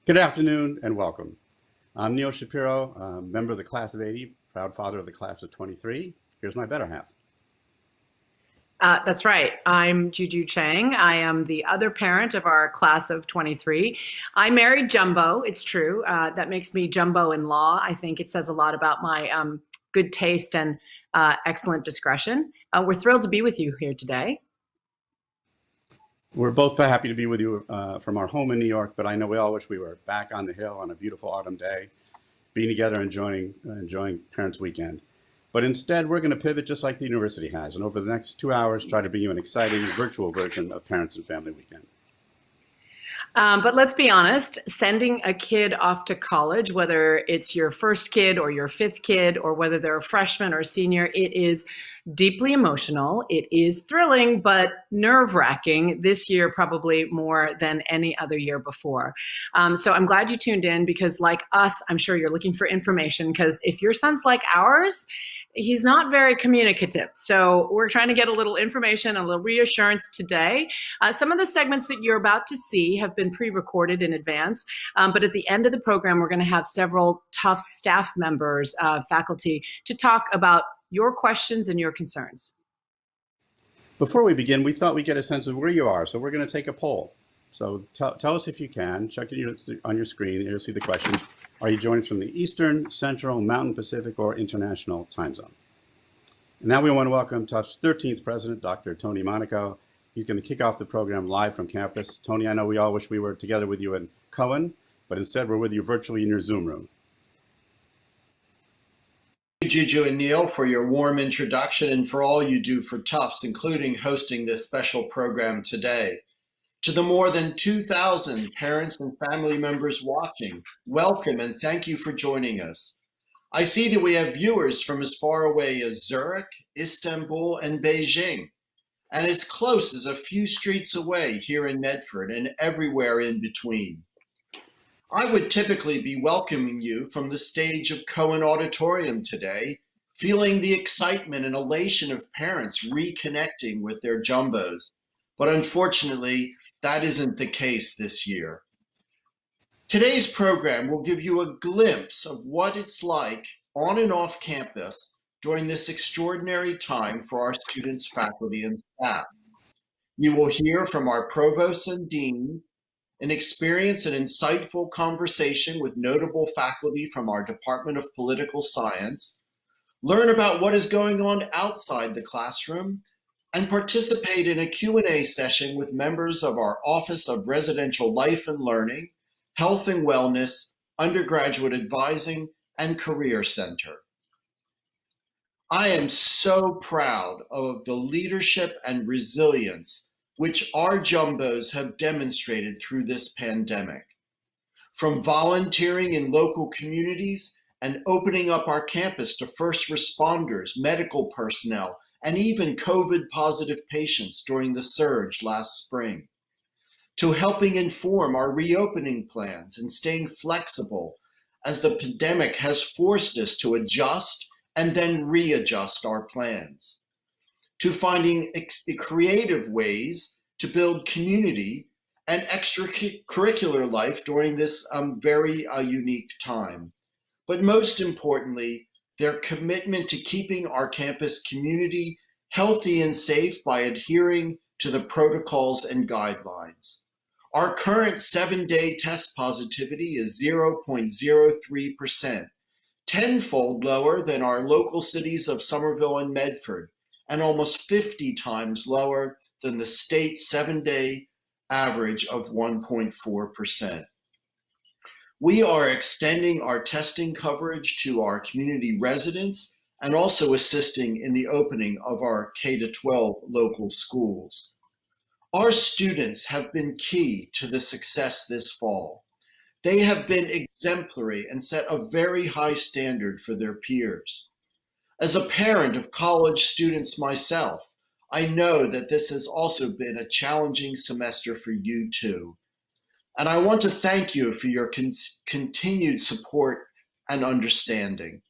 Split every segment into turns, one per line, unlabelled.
Good afternoon and welcome. I'm Neil Shapiro, member of the class of 80, proud father of the class of 23. Here's my better half.
That's right. I'm Juju Chang. I am the other parent of our class of 23. I married Jumbo. It's true. That makes me Jumbo in law. I think it says a lot about my good taste and excellent discretion. We're thrilled to be with you here today.
We're both happy to be with you from our home in New York, but I know we all wish we were back on the Hill on a beautiful autumn day, being together, enjoying Parents' Weekend. But instead, we're going to pivot just like the university has, and over the next 2 hours, try to bring you an exciting virtual version of Parents and Family Weekend.
But let's be honest, sending a kid off to college, whether it's your first kid or your fifth kid, or whether they're a freshman or a senior, it is deeply emotional. It is thrilling, but nerve-wracking this year, probably more than any other year before. So I'm glad you tuned in because, like us, I'm sure you're looking for information because if your son's like ours, he's not very communicative. So we're trying to get a little information, a little reassurance today. Some of the segments that you're about to see have been pre-recorded in advance, but at the end of the program, we're going to have several Tufts staff members, faculty, to talk about your questions and your concerns.
Before we begin, we thought we'd get a sense of where you are, so we're going to take a poll. So tell us if you can. Check it on your screen. You'll see the question. Are you joining us from the Eastern, Central, Mountain Pacific, or International time zone? And now we want to welcome Tufts 13th President, Dr. Tony Monaco. He's going to kick off the program live from campus. Tony, I know we all wish we were together with you in Cohen, but instead we're with you virtually in your Zoom room.
Thank you, Juju and Neil, for your warm introduction and for all you do for Tufts, including hosting this special program today. To the more than 2,000 parents and family members watching, welcome and thank you for joining us. I see that we have viewers from as far away as Zurich, Istanbul, and Beijing, and as close as a few streets away here in Medford and everywhere in between. I would typically be welcoming you from the stage of Cohen Auditorium today, feeling the excitement and elation of parents reconnecting with their jumbos. But unfortunately, that isn't the case this year. Today's program will give you a glimpse of what it's like on and off campus during this extraordinary time for our students, faculty, and staff. You will hear from our provosts and deans, an experience and insightful conversation with notable faculty from our Department of Political Science, learn about what is going on outside the classroom, and participate in a Q&A session with members of our Office of Residential Life and Learning, Health and Wellness, Undergraduate Advising, and Career Center. I am so proud of the leadership and resilience which our jumbos have demonstrated through this pandemic. From volunteering in local communities and opening up our campus to first responders, medical personnel, and even COVID-positive patients during the surge last spring, to helping inform our reopening plans and staying flexible as the pandemic has forced us to adjust and then readjust our plans, to finding creative ways to build community and extracurricular life during this very unique time. But most importantly, their commitment to keeping our campus community healthy and safe by adhering to the protocols and guidelines. Our current 7-day test positivity is 0.03%, tenfold lower than our local cities of Somerville and Medford, and almost 50 times lower than the state 7-day average of 1.4%. We are extending our testing coverage to our community residents and also assisting in the opening of our K-12 local schools. Our students have been key to the success this fall. They have been exemplary and set a very high standard for their peers. As a parent of college students myself, I know that this has also been a challenging semester for you too. And I want to thank you for your continued support and understanding.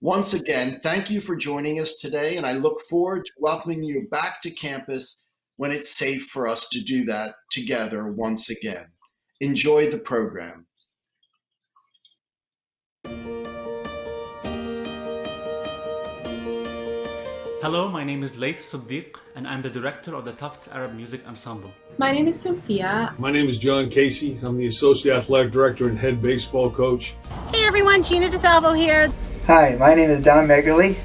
Once again, thank you for joining us today, and I look forward to welcoming you back to campus when it's safe for us to do that together once again. Enjoy the program.
Hello, my name is Laith Siddiq, and I'm the director of the Tufts Arab Music Ensemble.
My name is Sophia.
My name is John Casey. I'm the Associate Athletic Director and Head Baseball Coach.
Hey everyone, Gina DeSalvo here.
Hi, my name is Don Megerly.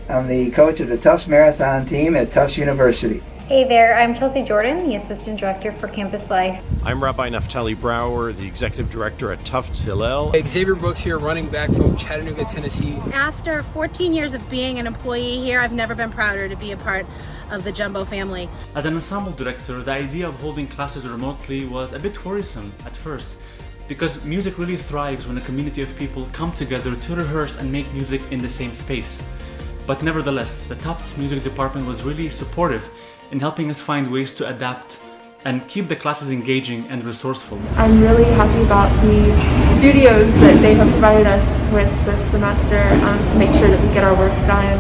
I'm the coach of the Tufts Marathon team at Tufts University.
Hey there, I'm Chelsea Jordan, the Assistant Director for Campus Life.
I'm Rabbi Naftali Brower, the Executive Director at Tufts Hillel.
Xavier Brooks here, running back from Chattanooga, Tennessee.
After 14 years of being an employee here, I've never been prouder to be a part of the Jumbo family.
As an ensemble director, the idea of holding classes remotely was a bit worrisome at first, because music really thrives when a community of people come together to rehearse and make music in the same space. But nevertheless, the Tufts Music Department was really supportive in helping us find ways to adapt and keep the classes engaging and resourceful.
I'm really happy about the studios that they have provided us with this semester to make sure that we get our work done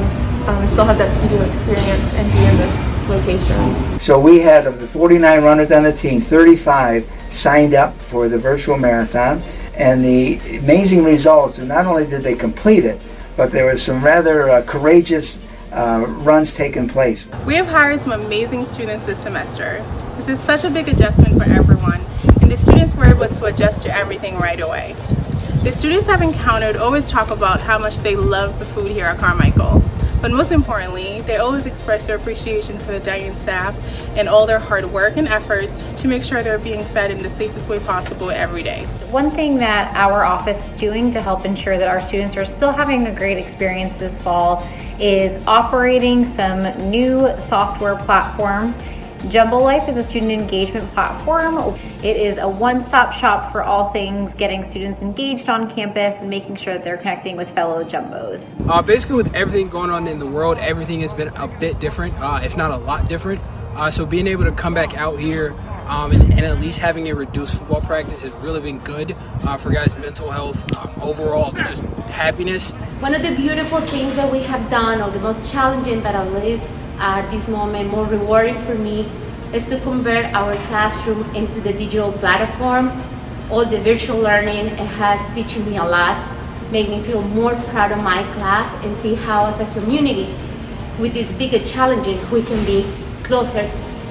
and still have that studio experience and be in this location.
So we had, of the 49 runners on the team, 35 signed up for the virtual marathon, and the amazing results, and not only did they complete it, but there was some rather courageous runs taking place.
We have hired some amazing students this semester. This is such a big adjustment for everyone, and the students' word was to adjust to everything right away. The students I've encountered always talk about how much they love the food here at Carmichael, but most importantly, they always express their appreciation for the dining staff and all their hard work and efforts to make sure they're being fed in the safest way possible every day.
One thing that our office is doing to help ensure that our students are still having a great experience this fall is operating some new software platforms. Jumbo Life is a student engagement platform. It is a one-stop shop for all things getting students engaged on campus and making sure that they're connecting with fellow Jumbos.
Basically with everything going on in the world, everything has been a bit different, if not a lot different. So being able to come back out here and at least having a reduced football practice has really been good for guys' mental health, overall just happiness.
One of the beautiful things that we have done, or the most challenging but at least at this moment more rewarding for me, is to convert our classroom into the digital platform. All the virtual learning, it has teaching me a lot, made me feel more proud of my class and see how as a community with this bigger challenges we can be closer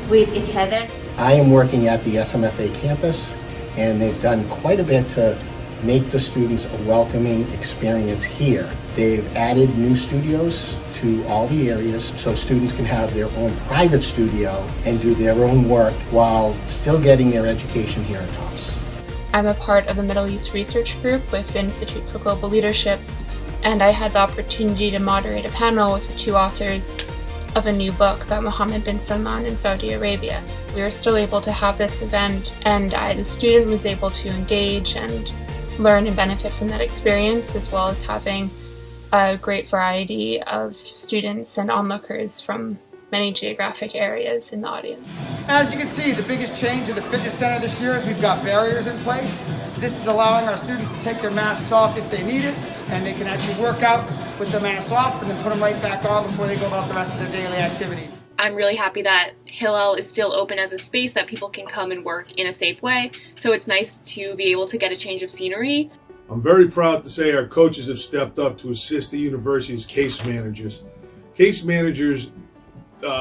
with each other.
I am working at the SMFA campus, and they've done quite a bit to make the students a welcoming experience here. They've added new studios to all the areas so students can have their own private studio and do their own work while still getting their education here at Tufts.
I'm a part of the Middle East Research Group with the Institute for Global Leadership, and I had the opportunity to moderate a panel with two authors of a new book about Mohammed bin Salman in Saudi Arabia. We were still able to have this event, and I, as a student, was able to engage and learn and benefit from that experience, as well as having a great variety of students and onlookers from many geographic areas in the audience.
As you can see, the biggest change in the fitness center this year is we've got barriers in place. This is allowing our students to take their masks off if they need it, and they can actually work out with the masks off and then put them right back on before they go about the rest of their daily activities.
I'm really happy that Hillel is still open as a space that people can come and work in a safe way, so it's nice to be able to get a change of scenery.
I'm very proud to say our coaches have stepped up to assist the university's case managers. Case managers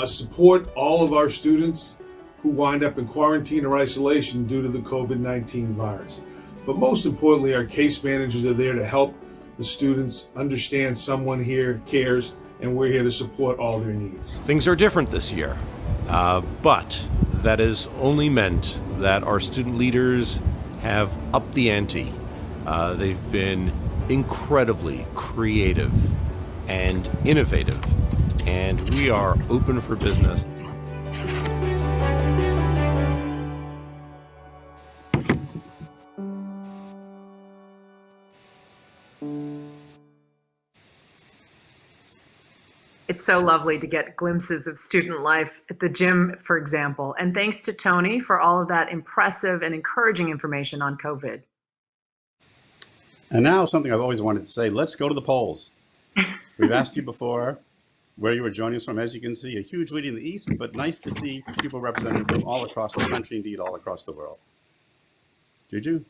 support all of our students who wind up in quarantine or isolation due to the COVID-19 virus. But most importantly, our case managers are there to help the students understand someone here cares, and we're here to support all their needs.
Things are different this year, but that has only meant that our student leaders have upped the ante. They've been incredibly creative and innovative, and we are open for business.
It's so lovely to get glimpses of student life at the gym, for example. And thanks to Tony for all of that impressive and encouraging information on COVID.
And now something I've always wanted to say, let's go to the polls. We've asked you before where you were joining us from. As you can see, a huge lead in the East, but nice to see people represented from all across the country, indeed all across the world. Juju?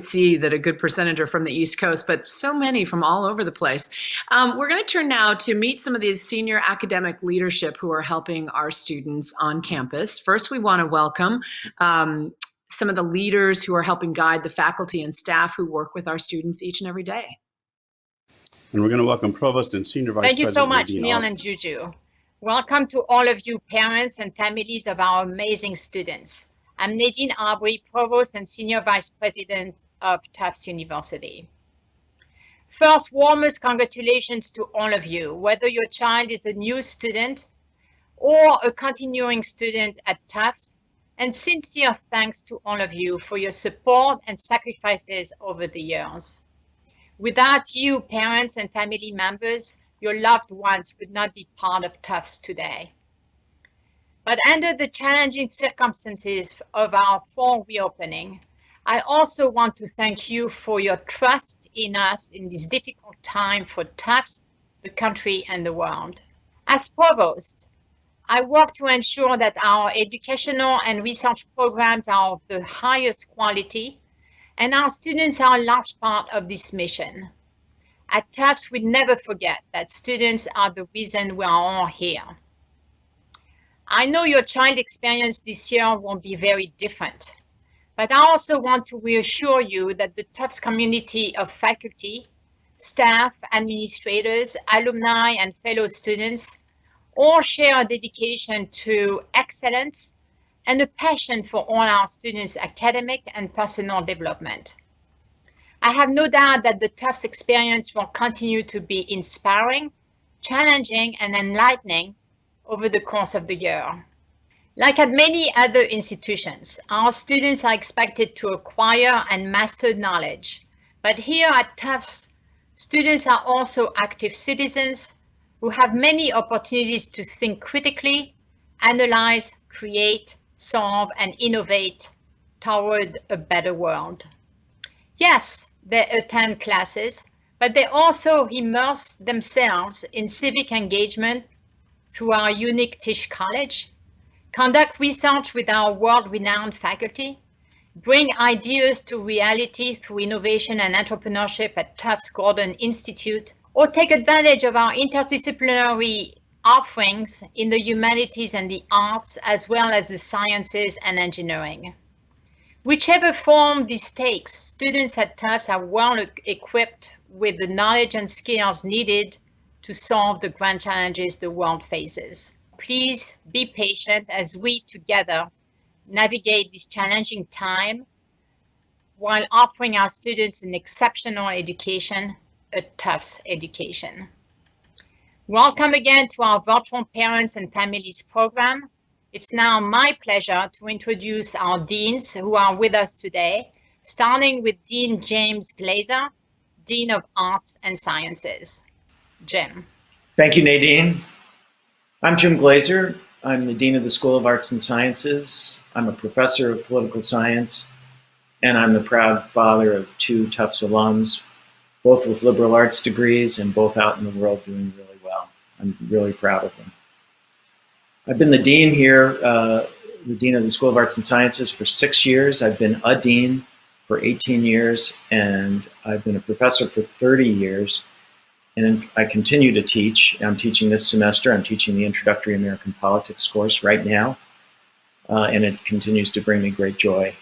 see that a good percentage are from the East Coast, but so many from all over the place. We're going to turn now to meet some of the senior academic leadership who are helping our students on campus. First, we want to welcome some of the leaders who are helping guide the faculty and staff who work with our students each and every day.
And we're going to welcome Provost and Senior Vice
Thank you so
President
much,
Nadine
Neil
Ar-
and Juju. Welcome to all of you parents and families of our amazing students. I'm Nadine Arbery, Provost and Senior Vice President of Tufts University. First, warmest congratulations to all of you, whether your child is a new student or a continuing student at Tufts, and sincere thanks to all of you for your support and sacrifices over the years. Without you, parents and family members, your loved ones would not be part of Tufts today. But under the challenging circumstances of our fall reopening, I also want to thank you for your trust in us in this difficult time for Tufts, the country, and the world. As Provost, I work to ensure that our educational and research programs are of the highest quality, and our students are a large part of this mission. At Tufts, we never forget that students are the reason we are all here. I know your child experience this year won't be very different, but I also want to reassure you that the Tufts community of faculty, staff, administrators, alumni, and fellow students all share a dedication to excellence and a passion for all our students' academic and personal development. I have no doubt that the Tufts experience will continue to be inspiring, challenging, and enlightening over the course of the year. Like at many other institutions, our students are expected to acquire and master knowledge. But here at Tufts, students are also active citizens who have many opportunities to think critically, analyze, create, solve, and innovate toward a better world. Yes, they attend classes, but they also immerse themselves in civic engagement through our unique Tisch College, conduct research with our world-renowned faculty, bring ideas to reality through innovation and entrepreneurship at Tufts Gordon Institute, or take advantage of our interdisciplinary offerings in the humanities and the arts, as well as the sciences and engineering. Whichever form this takes, students at Tufts are well equipped with the knowledge and skills needed to solve the grand challenges the world faces. Please be patient as we together navigate this challenging time while offering our students an exceptional education, a Tufts education. Welcome again to our virtual Parents and Families program. It's now my pleasure to introduce our deans who are with us today, starting with Dean James Glazer, Dean of Arts and Sciences. Jim.
Thank you, Nadine. I'm Jim Glazer. I'm the Dean of the School of Arts and Sciences. I'm a professor of political science, and I'm the proud father of 2 Tufts alums, both with liberal arts degrees and both out in the world doing really well. I'm really proud of them. I've been the dean here, the Dean of the School of Arts and Sciences for 6 years. I've been a dean for 18 years, and I've been a professor for 30 years. And I continue to teach. I'm teaching this semester. I'm teaching the Introductory American Politics course right now, and it continues to bring me great joy.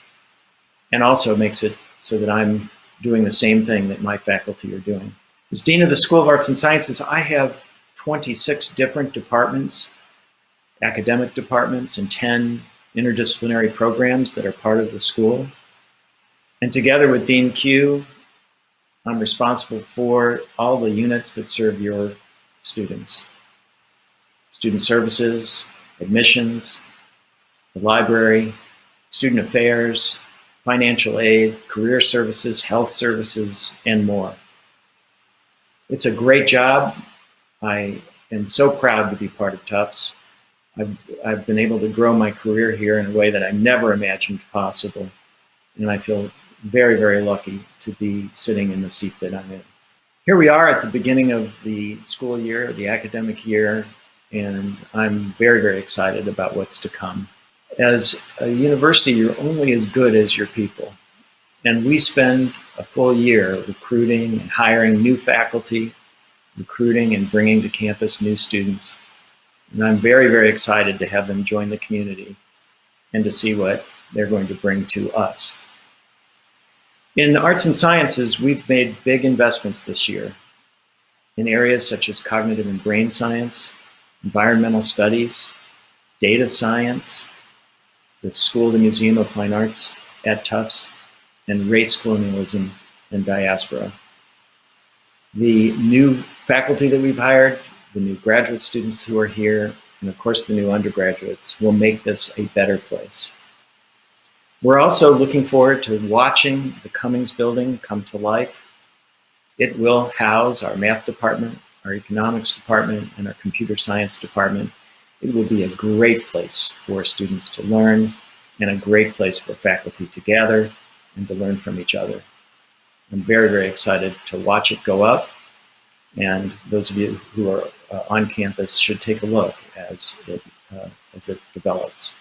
And also makes it so that I'm doing the same thing that my faculty are doing. As Dean of the School of Arts and Sciences, I have 26 different departments, academic departments, and 10 interdisciplinary programs that are part of the school. And together with Dean Q, I'm responsible for all the units that serve your students. Student services, admissions, the library, student affairs, financial aid, career services, health services, and more. It's a great job. I am so proud to be part of Tufts. I've been able to grow my career here in a way that I never imagined possible. And I feel very, very lucky to be sitting in the seat that I'm in. Here we are at the beginning of the school year, the academic year, and I'm very, very excited about what's to come. As a university, you're only as good as your people. And we spend a full year recruiting and hiring new faculty, recruiting and bringing to campus new students. And I'm very, very excited to have them join the community and to see what they're going to bring to us. In arts and sciences, we've made big investments this year in areas such as cognitive and brain science, environmental studies, data science, the School of the Museum of Fine Arts at Tufts, and race, colonialism, and diaspora. The new faculty that we've hired, the new graduate students who are here, and of course the new undergraduates will make this a better place. We're also looking forward to watching the Cummings building come to life. It will house our math department, our economics department, and our computer science department. It will be a great place for students to learn and a great place for faculty to gather and to learn from each other. I'm very, very excited to watch it go up, and those of you who are on campus should take a look as it develops.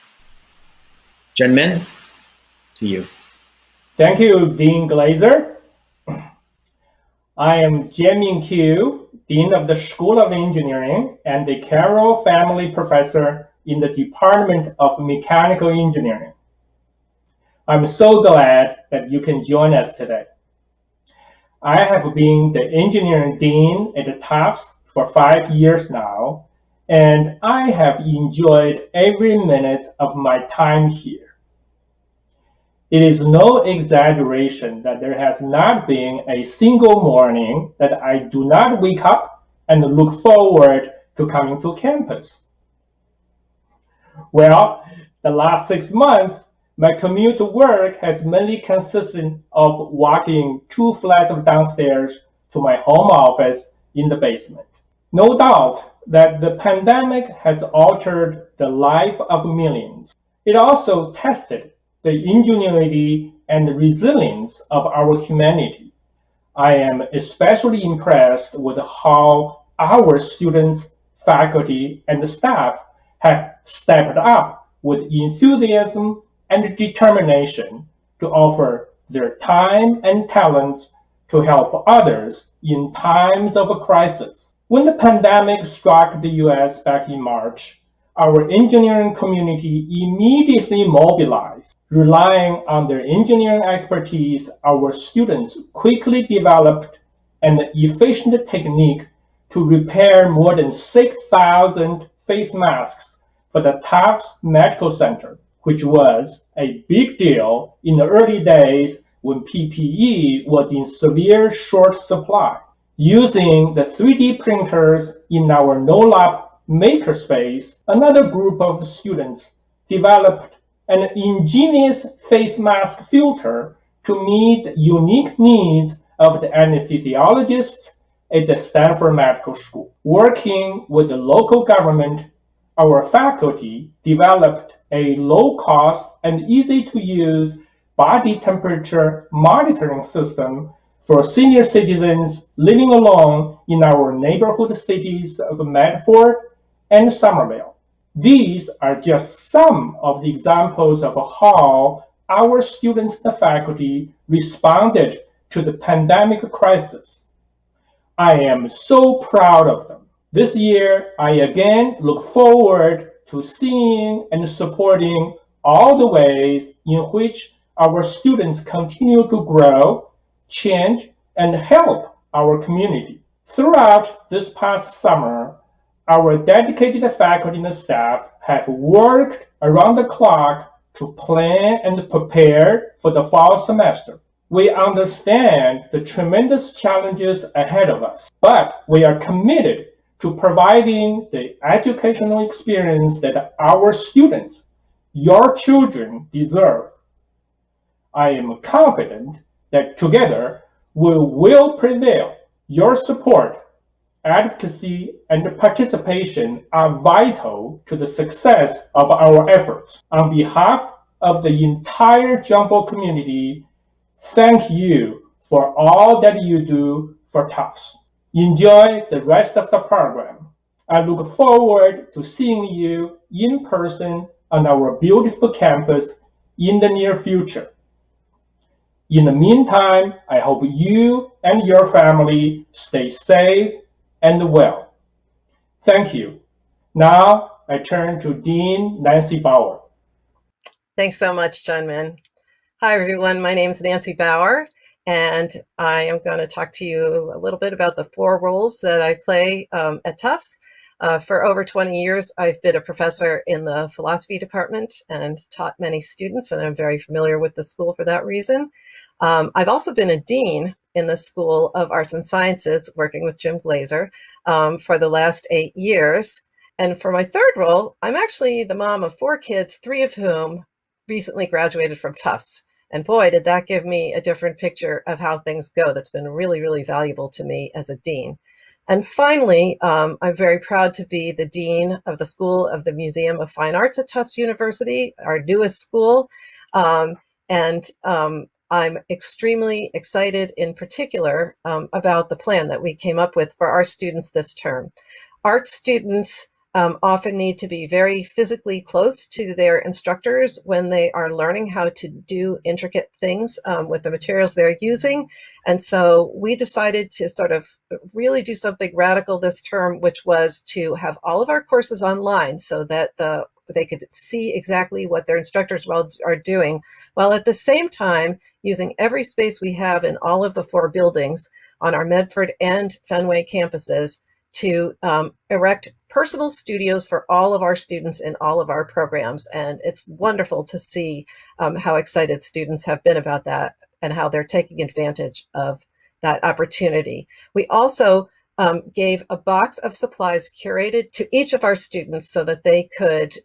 Jen-Min, to you.
Thank you, Dean Glazer. I am Jian-Min Qiu, Dean of the School of Engineering and the Carroll Family Professor in the Department of Mechanical Engineering. I'm so glad that you can join us today. I have been the engineering dean at Tufts for 5 years now, and I have enjoyed every minute of my time here. It is no exaggeration that there has not been a single morning that I do not wake up and look forward to coming to campus. Well, the last 6 months, my commute to work has mainly consisted of walking 2 flights of downstairs to my home office in the basement. No doubt that the pandemic has altered the life of millions. It also tested the ingenuity and resilience of our humanity. I am especially impressed with how our students, faculty, and staff have stepped up with enthusiasm and determination to offer their time and talents to help others in times of a crisis. When the pandemic struck the US back in March, our engineering community immediately mobilized. Relying on their engineering expertise, our students quickly developed an efficient technique to repair more than 6,000 face masks for the Tufts Medical Center, which was a big deal in the early days when PPE was in severe short supply. Using the 3D printers in our NoLab makerspace, another group of students developed an ingenious face mask filter to meet the unique needs of the anesthesiologists at the Stanford Medical School. Working with the local government, our faculty developed a low-cost and easy-to-use body temperature monitoring system for senior citizens living alone in our neighborhood cities of Medford and Somerville. These are just some of the examples of how our students and faculty responded to the pandemic crisis. I am so proud of them. This year, I again look forward to seeing and supporting all the ways in which our students continue to grow, change, and help our community. Throughout this past summer, our dedicated faculty and staff have worked around the clock to plan and prepare for the fall semester. We understand the tremendous challenges ahead of us, but we are committed to providing the educational experience that our students, your children, deserve. I am confident that together we will prevail. Your support, advocacy, and participation are vital to the success of our efforts. On behalf of the entire Jumbo community, thank you for all that you do for Tufts. Enjoy the rest of the program. I look forward to seeing you in person on our beautiful campus in the near future. In the meantime, I hope you and your family stay safe and well. Thank you. Now I turn to Dean Nancy Bauer.
Thanks so much, John Min. Hi, everyone. My name is Nancy Bauer, and I am going to talk to you a little bit about the 4 roles that I play at Tufts. For over 20 years, I've been a professor in the philosophy department and taught many students, and I'm very familiar with the school for that reason. I've also been a dean in the School of Arts and Sciences, working with Jim Glazer for the last 8 years. And for my 3rd role, I'm actually the mom of 4 kids, 3 of whom recently graduated from Tufts. And boy, did that give me a different picture of how things go. That's been really, really valuable to me as a dean. And finally, I'm very proud to be the dean of the School of the Museum of Fine Arts at Tufts University, our newest school. I'm extremely excited in particular about the plan that we came up with for our students this term. Art students often need to be very physically close to their instructors when they are learning how to do intricate things with the materials they're using. And so we decided to sort of really do something radical this term, which was to have all of our courses online so that they could see exactly what their instructors are doing, while at the same time using every space we have in all of the 4 buildings on our Medford and Fenway campuses to erect personal studios for all of our students in all of our programs. And it's wonderful to see how excited students have been about that and how they're taking advantage of that opportunity. We also gave a box of supplies curated to each of our students so that they could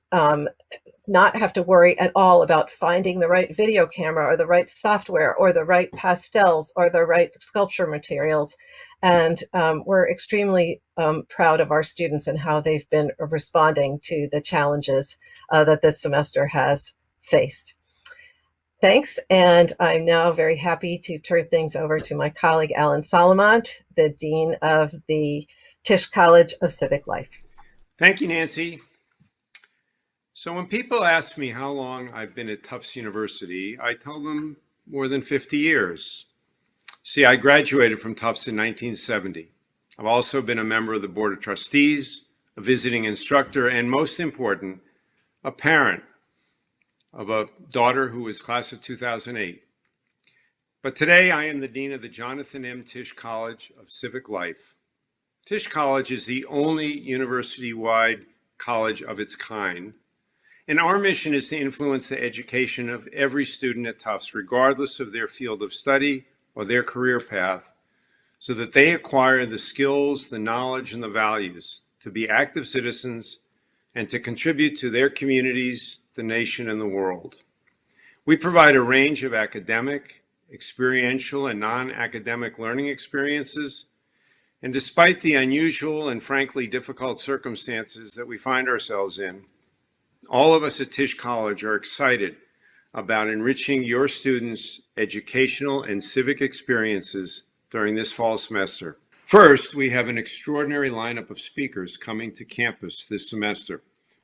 not have to worry at all about finding the right video camera or the right software or the right pastels or the right sculpture materials. And we're extremely proud of our students and how they've been responding to the challenges that this semester has faced. Thanks, and I'm now very happy to turn things over to my colleague, Alan Solomont, the Dean of the Tisch College of Civic Life.
Thank you, Nancy. So when people ask me how long I've been at Tufts University, I tell them more than 50 years. See, I graduated from Tufts in 1970. I've also been a member of the Board of Trustees, a visiting instructor, and most important, a parent of a daughter who was class of 2008. But today I am the Dean of the Jonathan M. Tisch College of Civic Life. Tisch College is the only university-wide college of its kind. And our mission is to influence the education of every student at Tufts, regardless of their field of study or their career path, so that they acquire the skills, the knowledge, and the values to be active citizens and to contribute to their communities, the nation, and the world. We provide a range of academic, experiential, and non-academic learning experiences. And despite the unusual and frankly difficult circumstances that we find ourselves in, all of us at Tisch College are excited about enriching your students' educational and civic experiences during this fall semester. First, we have an extraordinary lineup of speakers coming to campus this semester,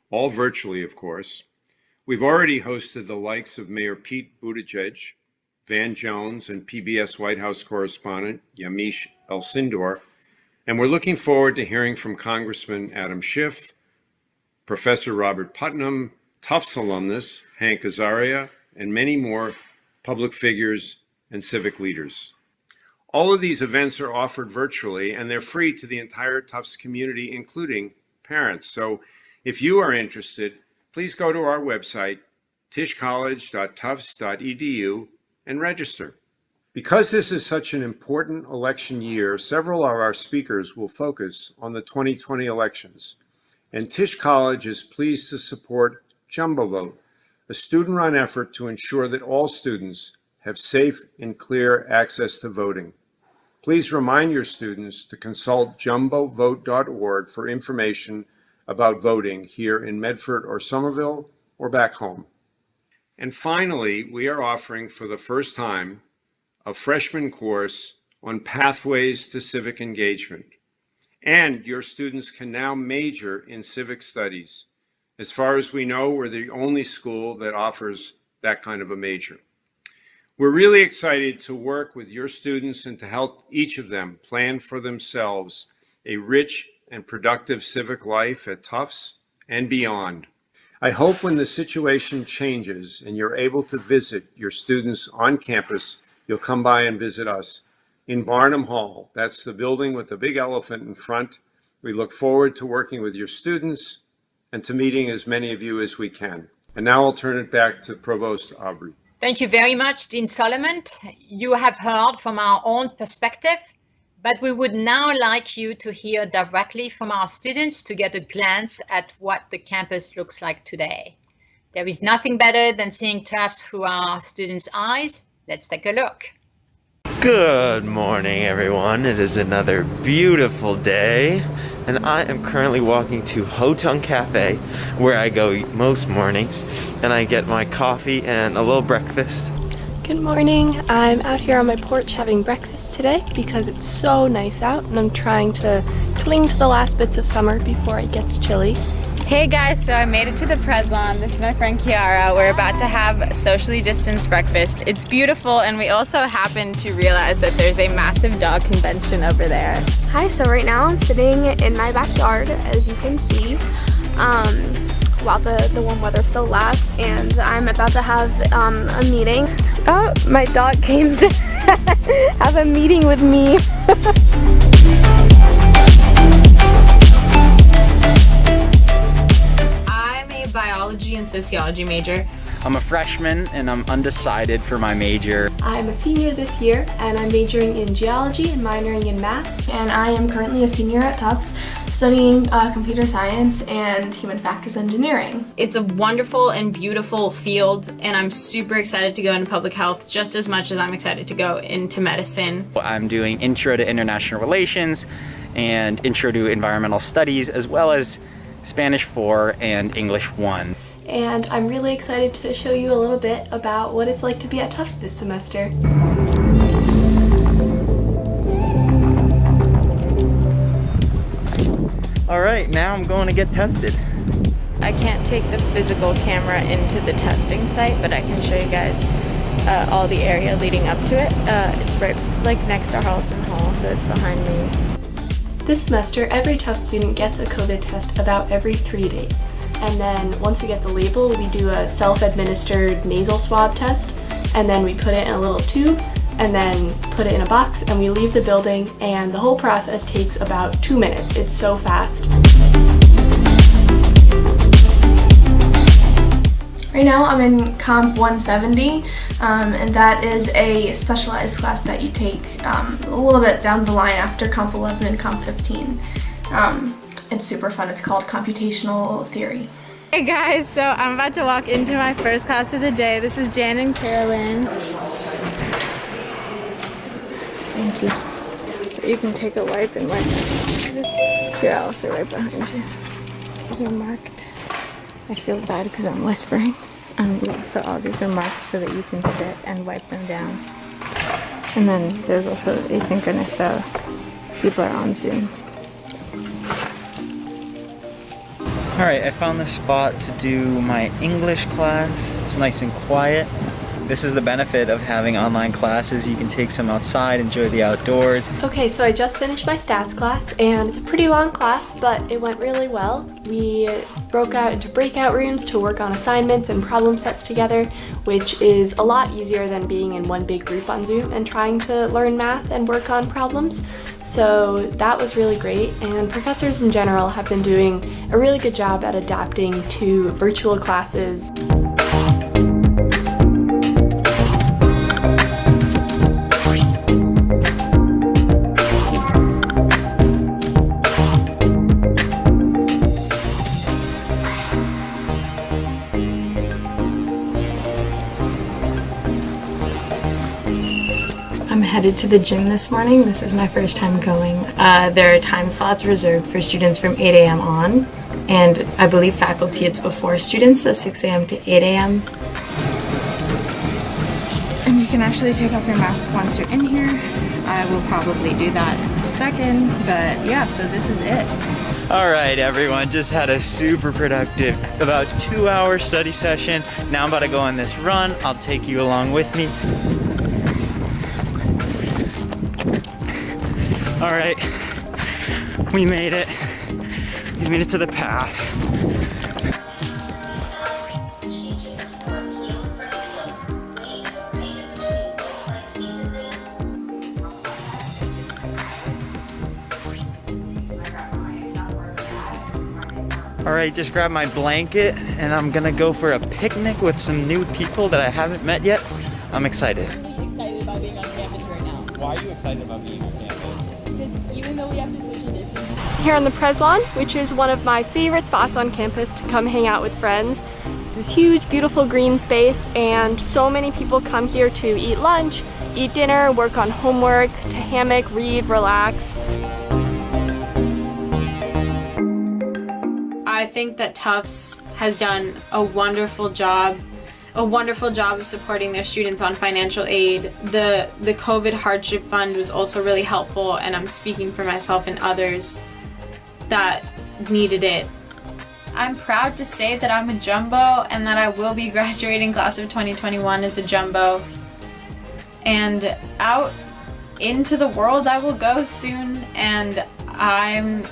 all virtually, of course. We've already hosted the likes of Mayor Pete Buttigieg, Van Jones, and PBS White House correspondent Yamiche Elsindor, and we're looking forward to hearing from Congressman Adam Schiff, Professor Robert Putnam, Tufts alumnus Hank Azaria, and many more public figures and civic leaders. All of these events are offered virtually, and they're free to the entire Tufts community, including parents. So if you are interested, please go to our website, tischcollege.tufts.edu, and register. Because this is such an important election year, several of our speakers will focus on the 2020 elections. And Tisch College is pleased to support Jumbo Vote, a student-run effort to ensure that all students have safe and clear access to voting. Please remind your students to consult jumbovote.org for information about voting here in Medford or Somerville or back home. And finally, we are offering for the first time a freshman course on pathways to civic engagement. And your students can now major in civic studies. As far as we know, we're the only school that offers that kind of a major. We're really excited to work with your students and to help each of them plan for themselves a rich and productive civic life at Tufts and beyond. I hope when the situation changes and you're able to visit your students on campus, you'll come by and visit us in Barnum Hall. That's the building with the big elephant in front. We look forward to working with your students and to meeting as many of you as we can. And now I'll turn it back to Provost Aubrey.
Thank you very much, Dean Solomon. You have heard from our own perspective, but we would now like you to hear directly from our students to get a glance at what the campus looks like today. There is nothing better than seeing Tufts through our students' eyes. Let's take a look.
Good morning, everyone. It is another beautiful day, and I am currently walking to Hotong Cafe, where I go most mornings, and I get my coffee and a little breakfast.
Good morning. I'm out here on my porch having breakfast today because it's so nice out, and I'm trying to cling to the last bits of summer before it gets chilly.
Hey guys, so I made it to the Preslon. This is my friend Kiara. We're about to have a socially distanced breakfast. It's beautiful, and we also happened to realize that there's a massive dog convention over there.
Hi, so right now I'm sitting in my backyard, as you can see, while the warm weather still lasts, and I'm about to have a meeting. Oh, my dog came to have a meeting with me.
Biology and sociology major.
I'm a freshman and I'm undecided for my major.
I'm a senior this year and I'm majoring in geology and minoring in math.
And I am currently a senior at Tufts studying computer science and human factors engineering.
It's a wonderful and beautiful field, and I'm super excited to go into public health just as much as I'm excited to go into medicine.
I'm doing Intro to International Relations and Intro to Environmental Studies, as well as Spanish 4 and English 1.
And I'm really excited to show you a little bit about what it's like to be at Tufts this semester.
Alright, now I'm going to get tested.
I can't take the physical camera into the testing site, but I can show you guys all the area leading up to it. It's right next to Harleston Hall, so it's behind me.
This semester, every Tufts student gets a COVID test about every 3 days. And then once we get the label, we do a self-administered nasal swab test, and then we put it in a little tube, and then put it in a box, and we leave the building, and the whole process takes about 2 minutes. It's so fast.
Right now I'm in Comp 170, and that is a specialized class that you take a little bit down the line after Comp 11 and Comp 15. It's super fun. It's called Computational Theory.
Hey guys, so I'm about to walk into my first class of the day. This is Jan and Carolyn.
Thank you. So you can take a wipe and wipe. Here, I'll sit right behind you. These are marked. I feel bad because I'm whispering. So all these are marked so that you can sit and wipe them down. And then there's also asynchronous, so people are on Zoom.
Alright, I found this spot to do my English class. It's nice and quiet. This is the benefit of having online classes. You can take some outside, enjoy the outdoors.
Okay, so I just finished my stats class, and it's a pretty long class, but it went really well. We broke out into breakout rooms to work on assignments and problem sets together, which is a lot easier than being in one big group on Zoom and trying to learn math and work on problems. So that was really great, and professors in general have been doing a really good job at adapting to virtual classes.
I'm headed to the gym this morning. This is my first time going. There are time slots reserved for students from 8 a.m. on, and I believe faculty it's before students, so 6 a.m. to 8 a.m. And you can actually take off your mask once you're in here. I will probably do that in a second, but yeah, so this is it.
Alright everyone, just had a super productive about 2-hour study session. Now I'm about to go on this run. I'll take you along with me. All right, we made it. We made it to the path. All right, just grabbed my blanket and I'm gonna go for a picnic with some new people that I haven't met yet. I'm excited.
I'm really excited about being on campus right now.
Why are you excited about being on campus?
Because even though we have to social distance. Here on the Pres Lawn, which is one of my favorite spots on campus to come hang out with friends. It's this huge, beautiful green space, and so many people come here to eat lunch, eat dinner, work on homework, to hammock, read, relax. I think that Tufts has done a wonderful job of supporting their students on financial aid. The COVID hardship fund was also really helpful, and I'm speaking for myself and others that needed it. I'm proud to say that I'm a jumbo and that I will be graduating class of 2021 as a jumbo. And out into the world I will go soon, and I'm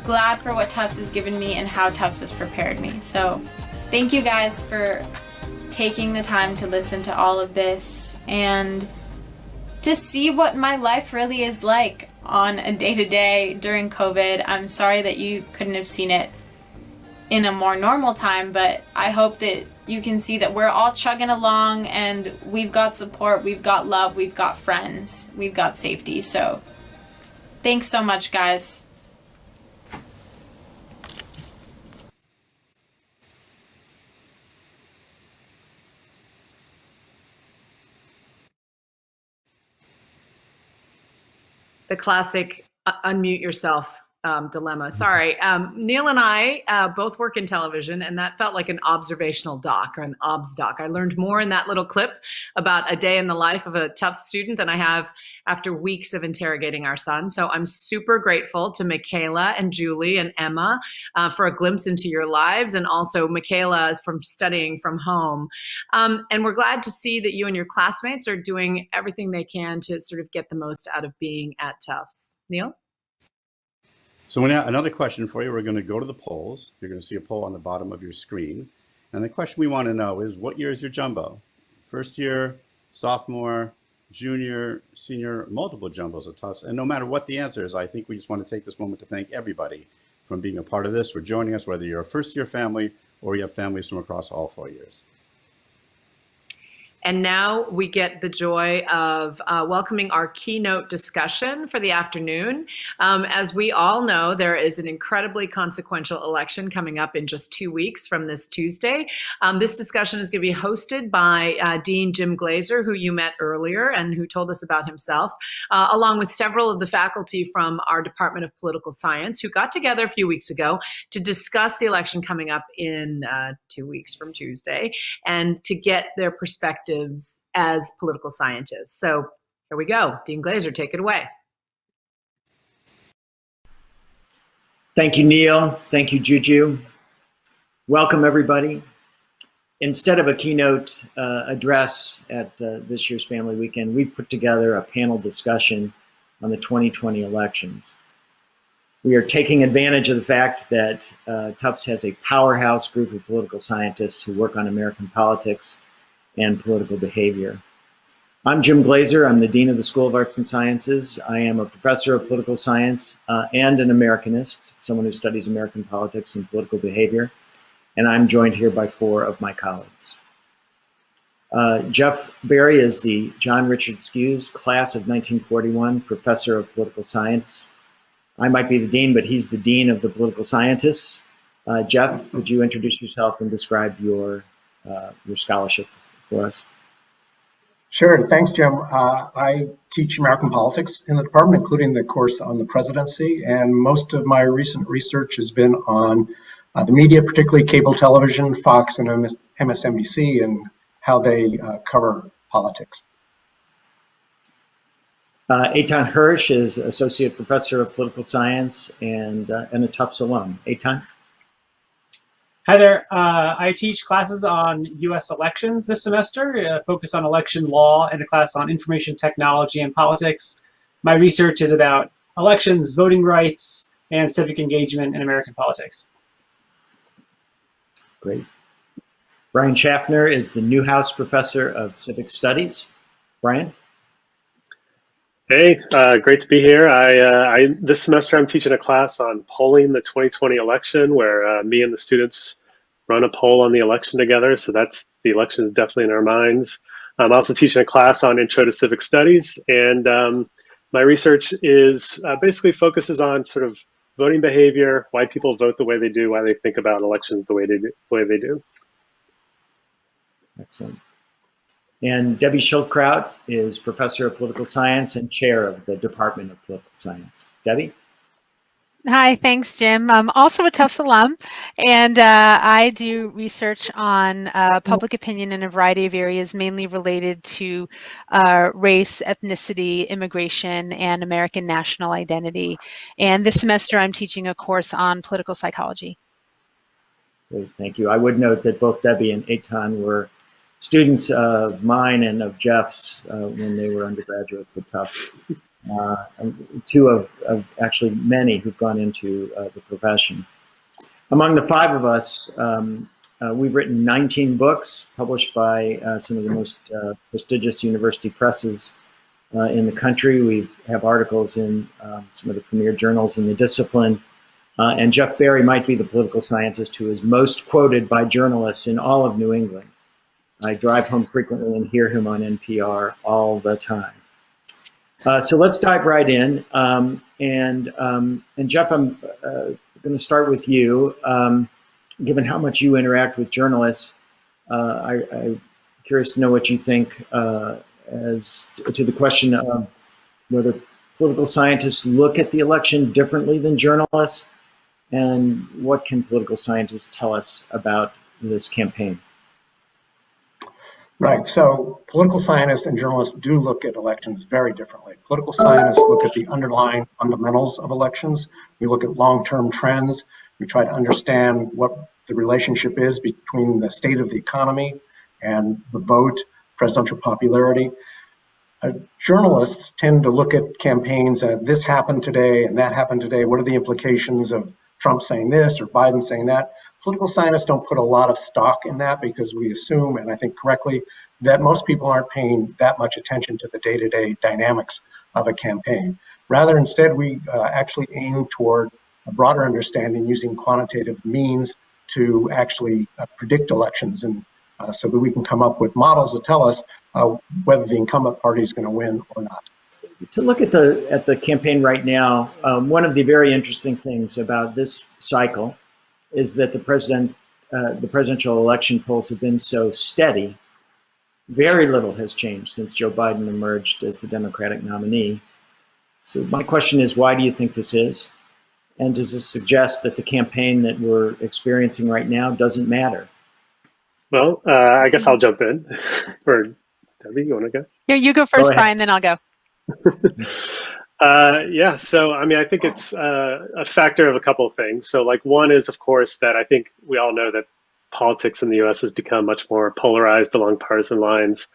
glad for what Tufts has given me and how Tufts has prepared me. So thank you guys for taking the time to listen to all of this and to see what my life really is like on a day-to-day during COVID. I'm sorry that you couldn't have seen it in a more normal time, but I hope that you can see that we're all chugging along and we've got support, we've got love, we've got friends, we've got safety. So thanks so much, guys.
The classic unmute yourself dilemma. Sorry. Neil and I both work in television, and that felt like an observational doc or an obs doc. I learned more in that little clip about a day in the life of a Tufts student than I have after weeks of interrogating our son. So I'm super grateful to Michaela and Julie and Emma for a glimpse into your lives, and also Michaela is from studying from home. And we're glad to see that you and your classmates are doing everything they can to sort of get the most out of being at Tufts. Neil?
So now another question for you. We're going to go to the polls. You're going to see a poll on the bottom of your screen. And the question we want to know is, what year is your jumbo? First year, sophomore, junior, senior, multiple jumbos at Tufts. And no matter what the answer is, I think we just want to take this moment to thank everybody from being a part of this, for joining us, whether you're a first year family or you have families from across all 4 years.
And now we get the joy of welcoming our keynote discussion for the afternoon. As we all know, there is an incredibly consequential election coming up in just 2 weeks from this Tuesday. This discussion is going to be hosted by Dean Jim Glazer, who you met earlier and who told us about himself, along with several of the faculty from our Department of Political Science who got together a few weeks ago to discuss the election coming up in 2 weeks from Tuesday and to get their perspective as political scientists. So here we go. Dean Glazer, take it away.
Thank you, Neil. Thank you, Juju. Welcome, everybody. Instead of a keynote address at this year's Family Weekend, we've put together a panel discussion on the 2020 elections. We are taking advantage of the fact that Tufts has a powerhouse group of political scientists who work on American politics and political behavior. I'm Jim Glazer. I'm the Dean of the School of Arts and Sciences. I am a professor of political science and an Americanist, someone who studies American politics and political behavior. And I'm joined here by 4 of my colleagues. Jeff Berry is the John Richard Skews class of 1941 professor of political science. I might be the dean, but he's the dean of the political scientists. Jeff, would you introduce yourself and describe your scholarship for us?
Sure. Thanks, Jim. I teach American politics in the department, including the course on the presidency. And most of my recent research has been on the media, particularly cable television, Fox and MSNBC, and how they cover politics.
Eitan Hirsch is Associate Professor of Political Science and a Tufts alum. Eitan?
Hi there. I teach classes on U.S. elections this semester, focus on election law, and a class on information technology and politics. My research is about elections, voting rights, and civic engagement in American politics.
Great. Brian Schaffner is the Newhouse Professor of Civic Studies. Brian?
Hey, great to be here. This semester I'm teaching a class on polling the 2020 election, where me and the students run a poll on the election together. So the election is definitely in our minds. I'm also teaching a class on Intro to Civic Studies, and my research is basically focuses on sort of voting behavior, why people vote the way they do, why they think about elections the way they do.
Excellent. And Debbie Schildkraut is Professor of Political Science and Chair of the Department of Political Science. Debbie?
Hi, thanks, Jim. I'm also a Tufts alum, and I do research on public opinion in a variety of areas, mainly related to race, ethnicity, immigration, and American national identity. And this semester, I'm teaching a course on political psychology.
Great, thank you. I would note that both Debbie and Eitan were students of mine and of Jeff's when they were undergraduates at Tufts. Two of actually many who've gone into the profession. Among the five of us, we've written 19 books published by some of the most prestigious university presses in the country. We have articles in some of the premier journals in the discipline. And Jeff Barry might be the political scientist who is most quoted by journalists in all of New England. I drive home frequently and hear him on NPR all the time. So let's dive right in. And Jeff, I'm going to start with you. Given how much you interact with journalists, I'm curious to know what you think as to the question of whether political scientists look at the election differently than journalists, and what can political scientists tell us about this campaign?
Right, so political scientists and journalists do look at elections very differently. Political scientists look at the underlying fundamentals of elections. We look at long-term trends. We try to understand what the relationship is between the state of the economy and the vote, presidential popularity. Journalists tend to look at campaigns and this happened today and that happened today. What are the implications of Trump saying this or Biden saying that? Political scientists don't put a lot of stock in that because we assume, and I think correctly, that most people aren't paying that much attention to the day-to-day dynamics of a campaign. Rather, instead, we actually aim toward a broader understanding using quantitative means to actually predict elections, and so that we can come up with models that tell us whether the incumbent party is going to win or not.
To look at the campaign right now, one of the very interesting things about this cycle is that the presidential election polls have been so steady. Very little has changed since Joe Biden emerged as the Democratic nominee. So my question is, why do you think this is? And does this suggest that the campaign that we're experiencing right now doesn't matter?
Well, I guess I'll jump in. Or Debbie, you want to go?
Here, you go first, Brian, then I'll go.
Yeah, so I mean, I think it's a factor of a couple of things. So like one is, of course, that I think we all know that politics in the US has become much more polarized along partisan lines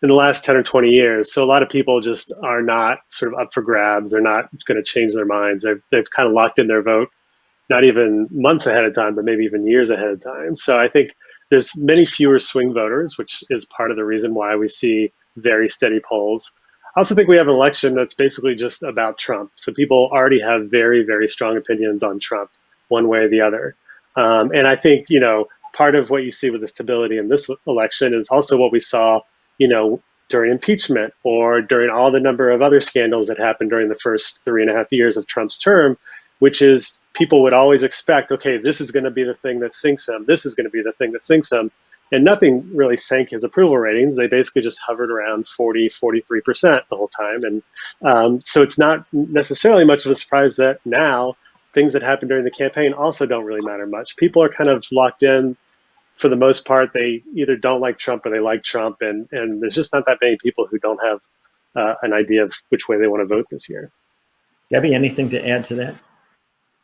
in the last 10 or 20 years. So a lot of people just are not sort of up for grabs. They're not going to change their minds. They've kind of locked in their vote, not even months ahead of time, but maybe even years ahead of time. So I think there's many fewer swing voters, which is part of the reason why we see very steady polls. I also think we have an election that's basically just about Trump. So people already have very, very strong opinions on Trump, one way or the other. And I think, you know, part of what you see with the stability in this election is also what we saw, you know, during impeachment or during all the number of other scandals that happened during the first 3.5 years of Trump's term, which is people would always expect, okay, this is going to be the thing that sinks him. This is going to be the thing that sinks him. And nothing really sank his approval ratings. They basically just hovered around 40, 43% the whole time. And so it's not necessarily much of a surprise that now things that happened during the campaign also don't really matter much. People are kind of locked in for the most part. They either don't like Trump or they like Trump. And there's just not that many people who don't have an idea of which way they want to vote this year.
Debbie, anything to add to that?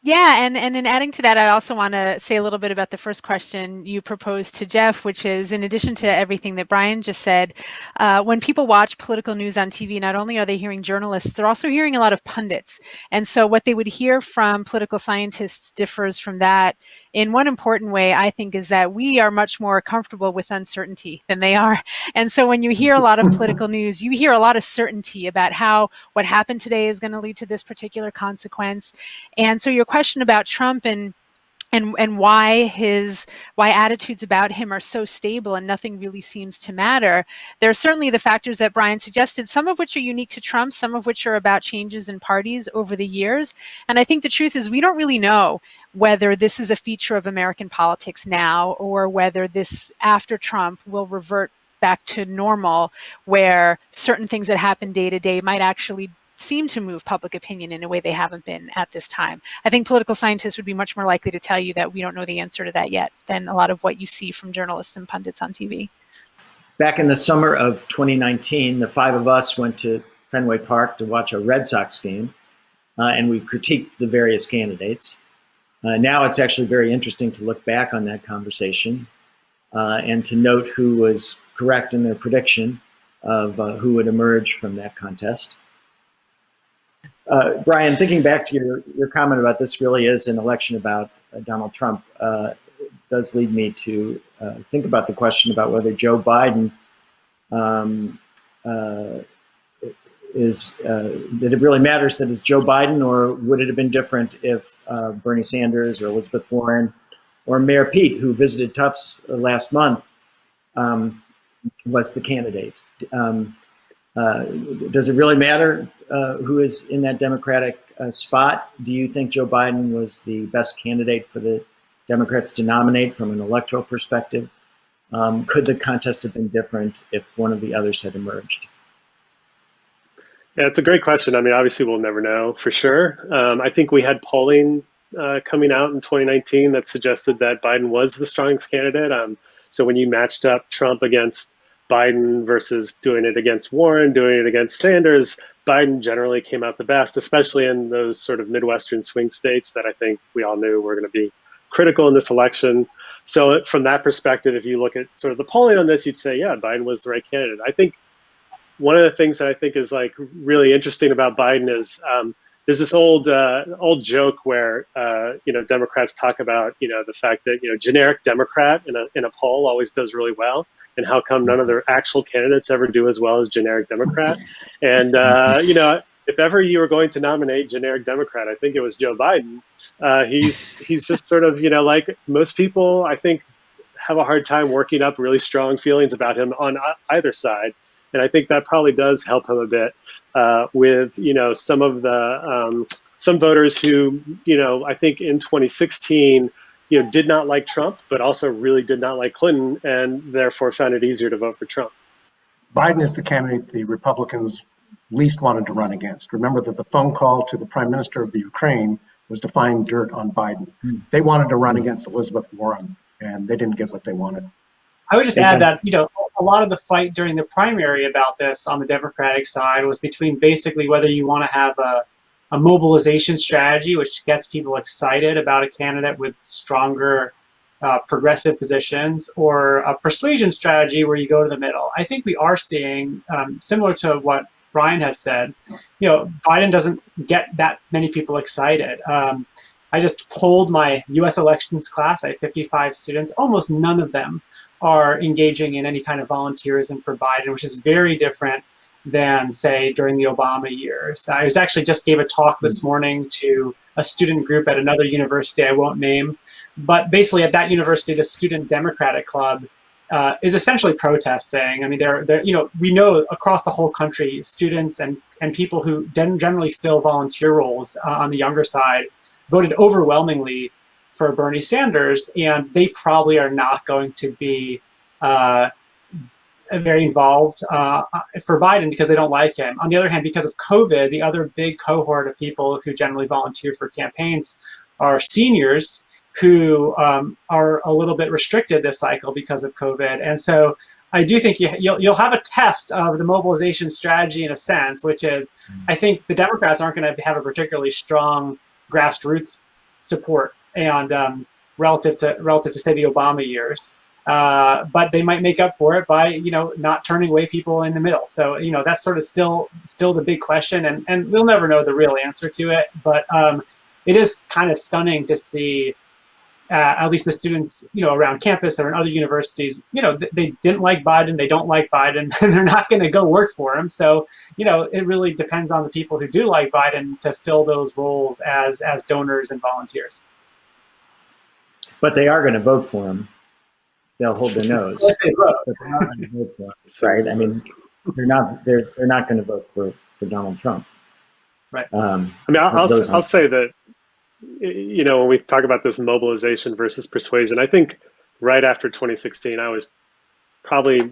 Yeah, and in adding to that, I also want to say a little bit about the first question you proposed to Jeff, which is, in addition to everything that Brian just said, when people watch political news on TV, not only are they hearing journalists, they're also hearing a lot of pundits. And so what they would hear from political scientists differs from that in one important way, I think, is that we are much more comfortable with uncertainty than they are. And so when you hear a lot of political news, you hear a lot of certainty about how what happened today is going to lead to this particular consequence. And so your question about Trump and why attitudes about him are so stable and nothing really seems to matter. There are certainly the factors that Brian suggested, some of which are unique to Trump, some of which are about changes in parties over the years. And I think the truth is we don't really know whether this is a feature of American politics now or whether this, after Trump, will revert back to normal, where certain things that happen day to day might actually seem to move public opinion in a way they haven't been at this time. I think political scientists would be much more likely to tell you that we don't know the answer to that yet than a lot of what you see from journalists and pundits on TV.
Back in the summer of 2019, the five of us went to Fenway Park to watch a Red Sox game, and we critiqued the various candidates. Now it's actually very interesting to look back on that conversation and to note who was correct in their prediction of who would emerge from that contest. Brian, thinking back to your comment about this really is an election about Donald Trump, does lead me to think about the question about whether Joe Biden that it really matters that it's Joe Biden, or would it have been different if Bernie Sanders or Elizabeth Warren or Mayor Pete, who visited Tufts last month, was the candidate? Does it really matter who is in that Democratic spot? Do you think Joe Biden was the best candidate for the Democrats to nominate from an electoral perspective? Could the contest have been different if one of the others had emerged?
Yeah, it's a great question. I mean, obviously, we'll never know for sure. I think we had polling coming out in 2019 that suggested that Biden was the strongest candidate. So when you matched up Trump against Biden versus doing it against Warren, doing it against Sanders, Biden generally came out the best, especially in those sort of Midwestern swing states that I think we all knew were going to be critical in this election. So from that perspective, if you look at sort of the polling on this, you'd say, yeah, Biden was the right candidate. I think one of the things that I think is like really interesting about Biden is there's this old joke where Democrats talk about the fact that generic Democrat in a poll always does really well, and how come none of their actual candidates ever do as well as generic Democrat. And if ever you were going to nominate generic Democrat, I think it was Joe Biden. He's just sort of like most people, I think, have a hard time working up really strong feelings about him on either side. And I think that probably does help him a bit with some of the some voters who I think in 2016 did not like Trump, but also really did not like Clinton, and therefore found it easier to vote for Trump.
Biden is the candidate the Republicans least wanted to run against. Remember that the phone call to the Prime Minister of the Ukraine was to find dirt on Biden. They wanted to run against Elizabeth Warren, and they didn't get what they wanted.
I would just add that, a lot of the fight during the primary about this on the Democratic side was between basically whether you want to have a mobilization strategy, which gets people excited about a candidate with stronger progressive positions, or a persuasion strategy where you go to the middle. I think we are seeing, similar to what Brian had said, Biden doesn't get that many people excited. I just polled my US elections class. I have 55 students. Almost none of them are engaging in any kind of volunteerism for Biden, which is very different than, say, during the Obama years. I actually just gave a talk this morning to a student group at another university I won't name, but basically at that university, the Student Democratic Club is essentially protesting. I mean, we know across the whole country, students and people who generally fill volunteer roles on the younger side voted overwhelmingly for Bernie Sanders, and they probably are not going to be very involved for Biden because they don't like him. On the other hand, because of COVID, the other big cohort of people who generally volunteer for campaigns are seniors who are a little bit restricted this cycle because of COVID. And so I do think you'll have a test of the mobilization strategy in a sense, which is I think the Democrats aren't going to have a particularly strong grassroots support and relative to say the Obama years. But they might make up for it by, not turning away people in the middle. So, that's sort of still the big question, and we'll never know the real answer to it. But it is kind of stunning to see at least the students, around campus or in other universities, they didn't like Biden, they don't like Biden, and they're not going to go work for him. So, it really depends on the people who do like Biden to fill those roles as donors and volunteers.
But they are going to vote for him. They'll hold their nose. But they're not going to vote for him, right? I mean, they're not going to vote for Donald Trump.
Right.
I'll say that, when we talk about this mobilization versus persuasion, I think right after 2016, I was probably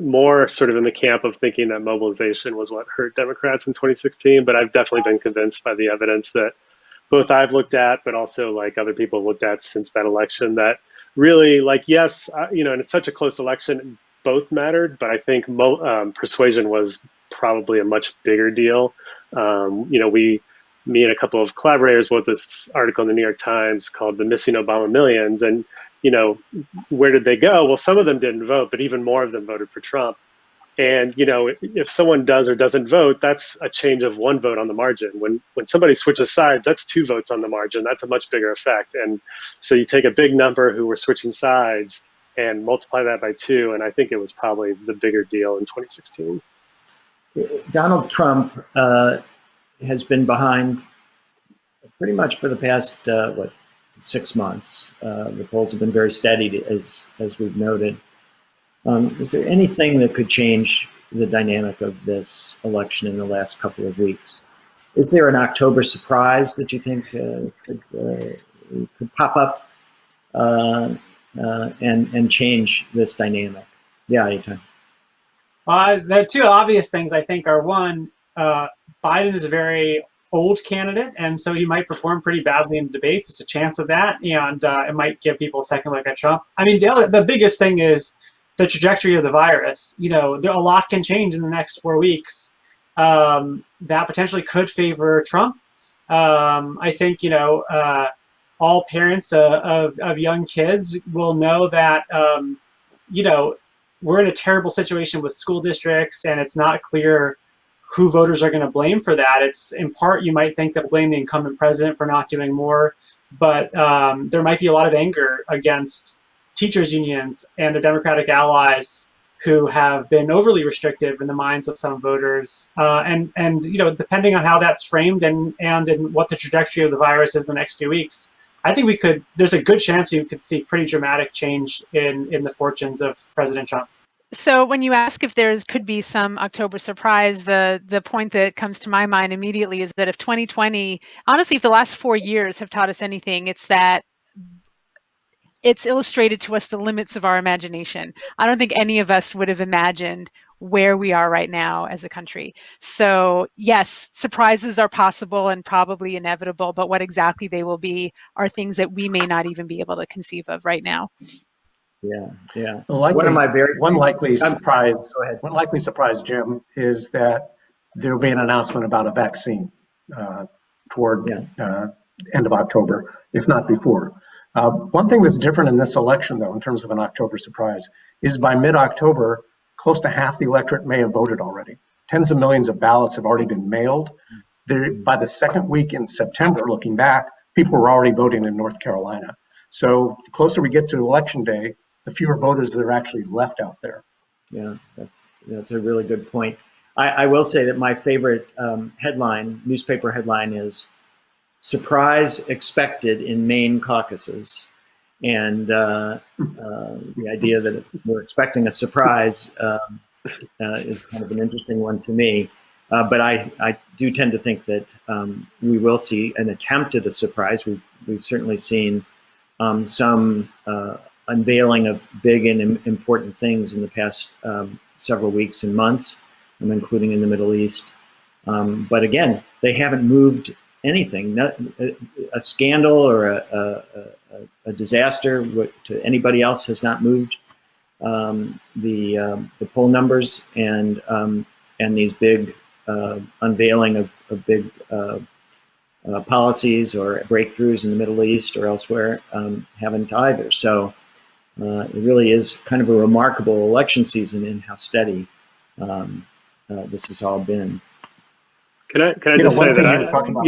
more sort of in the camp of thinking that mobilization was what hurt Democrats in 2016. But I've definitely been convinced by the evidence that both I've looked at, but also like other people have looked at since that election, that really, yes, and it's such a close election, both mattered, but I think persuasion was probably a much bigger deal. Me and a couple of collaborators wrote this article in the New York Times called "The Missing Obama Millions," and where did they go? Well, some of them didn't vote, but even more of them voted for Trump. And if someone does or doesn't vote, that's a change of one vote on the margin. When somebody switches sides, that's 2 votes on the margin. That's a much bigger effect. And so you take a big number who were switching sides and multiply that by 2, and I think it was probably the bigger deal in 2016.
Donald Trump has been behind pretty much for the past 6 months. The polls have been very steady, as we've noted. Is there anything that could change the dynamic of this election in the last couple of weeks? Is there an October surprise that you think could pop up and change this dynamic? Yeah, Eitan.
The 2 obvious things I think are, one, Biden is a very old candidate, and so he might perform pretty badly in the debates. It's a chance of that, and it might give people a second look at Trump. I mean, the biggest thing is the trajectory of the virus. A lot can change in the next 4 weeks that potentially could favor Trump. I think, all parents of young kids will know that, we're in a terrible situation with school districts, and it's not clear who voters are going to blame for that. It's in part, you might think they'll blame the incumbent president for not doing more, but there might be a lot of anger against teachers unions and their Democratic allies who have been overly restrictive in the minds of some voters. And depending on how that's framed and what the trajectory of the virus is the next few weeks, I think there's a good chance we could see pretty dramatic change in the fortunes of President Trump.
So when you ask if there could be some October surprise, the point that comes to my mind immediately is that if 2020, honestly, if the last 4 years have taught us anything, it's that it's illustrated to us the limits of our imagination. I don't think any of us would have imagined where we are right now as a country. So yes, surprises are possible and probably inevitable, but what exactly they will be are things that we may not even be able to conceive of right now.
Yeah.
One likely surprise, Jim, is that there will be an announcement about a vaccine toward end of October, if not before. One thing that's different in this election, though, in terms of an October surprise, is by mid-October, close to half the electorate may have voted already. Tens of millions of ballots have already been mailed. By the second week in September, looking back, people were already voting in North Carolina. So the closer we get to Election Day, the fewer voters that are actually left out there.
Yeah, that's a really good point. I will say that my favorite newspaper headline is "Surprise Expected in Maine Caucuses." And the idea that we're expecting a surprise is kind of an interesting one to me. But I do tend to think that we will see an attempt at a surprise. We've certainly seen some unveiling of big and important things in the past several weeks and months, including in the Middle East. But again, they haven't moved anything. A scandal or a disaster to anybody else has not moved the poll numbers, and these big unveiling of big policies or breakthroughs in the Middle East or elsewhere haven't either. So it really is kind of a remarkable election season in how steady this has all been.
Can I just say
one thing
that
you were talking about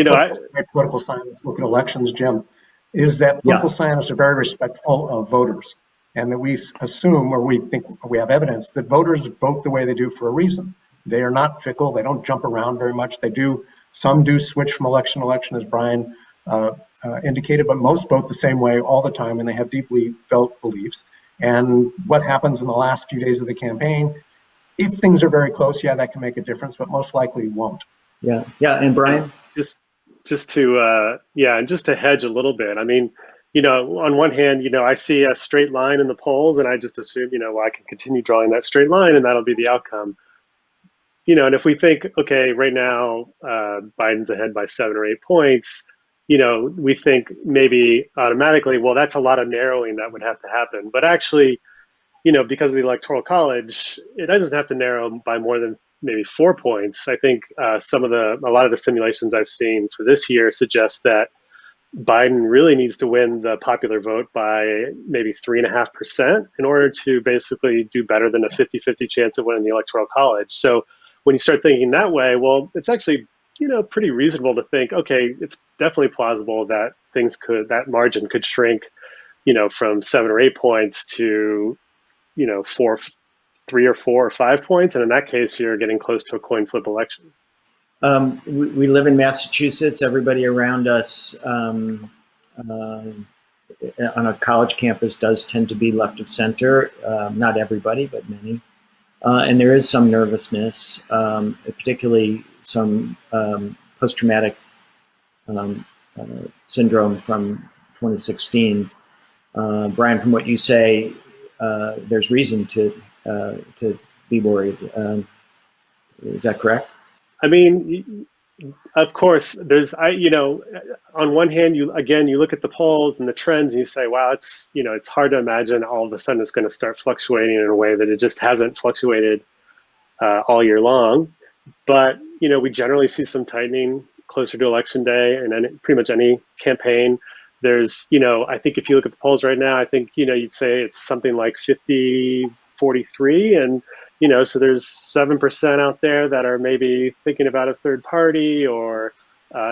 political science, look at elections, Jim, is that political scientists are very respectful of voters, and that we assume, or we think we have evidence, that voters vote the way they do for a reason. They are not fickle. They don't jump around very much. Some do switch from election to election, as Brian indicated, but most vote the same way all the time, and they have deeply felt beliefs. And what happens in the last few days of the campaign, if things are very close, yeah, that can make a difference, but most likely won't.
Yeah, and Brian?
Just to hedge a little bit. I mean, on one hand, I see a straight line in the polls, and I just assume, well, I can continue drawing that straight line, and that'll be the outcome. And if we think, okay, right now Biden's ahead by 7 or 8 points, we think maybe automatically, well, that's a lot of narrowing that would have to happen. But actually, because of the Electoral College, it doesn't have to narrow by more than maybe 4 points. I think a lot of the simulations I've seen for this year suggest that Biden really needs to win the popular vote by maybe 3.5% in order to basically do better than a 50-50 chance of winning the Electoral College. So when you start thinking that way, well, it's actually, pretty reasonable to think, okay, it's definitely plausible that that margin could shrink, from 7 or 8 points to, 3 or 4 or 5 points, and in that case, you're getting close to a coin flip election.
We live in Massachusetts. Everybody around us on a college campus does tend to be left of center. Not everybody, but many. And there is some nervousness, particularly some post-traumatic syndrome from 2016. Brian, from what you say, there's reason to be worried. Is that correct?
I mean, of course, on one hand, you look at the polls and the trends and you say, wow, it's hard to imagine all of a sudden it's going to start fluctuating in a way that it just hasn't fluctuated all year long. But, we generally see some tightening closer to election day and pretty much any campaign. There's, I think if you look at the polls right now, I think, you'd say it's something like 50-43. And, so there's 7% out there that are maybe thinking about a third party, or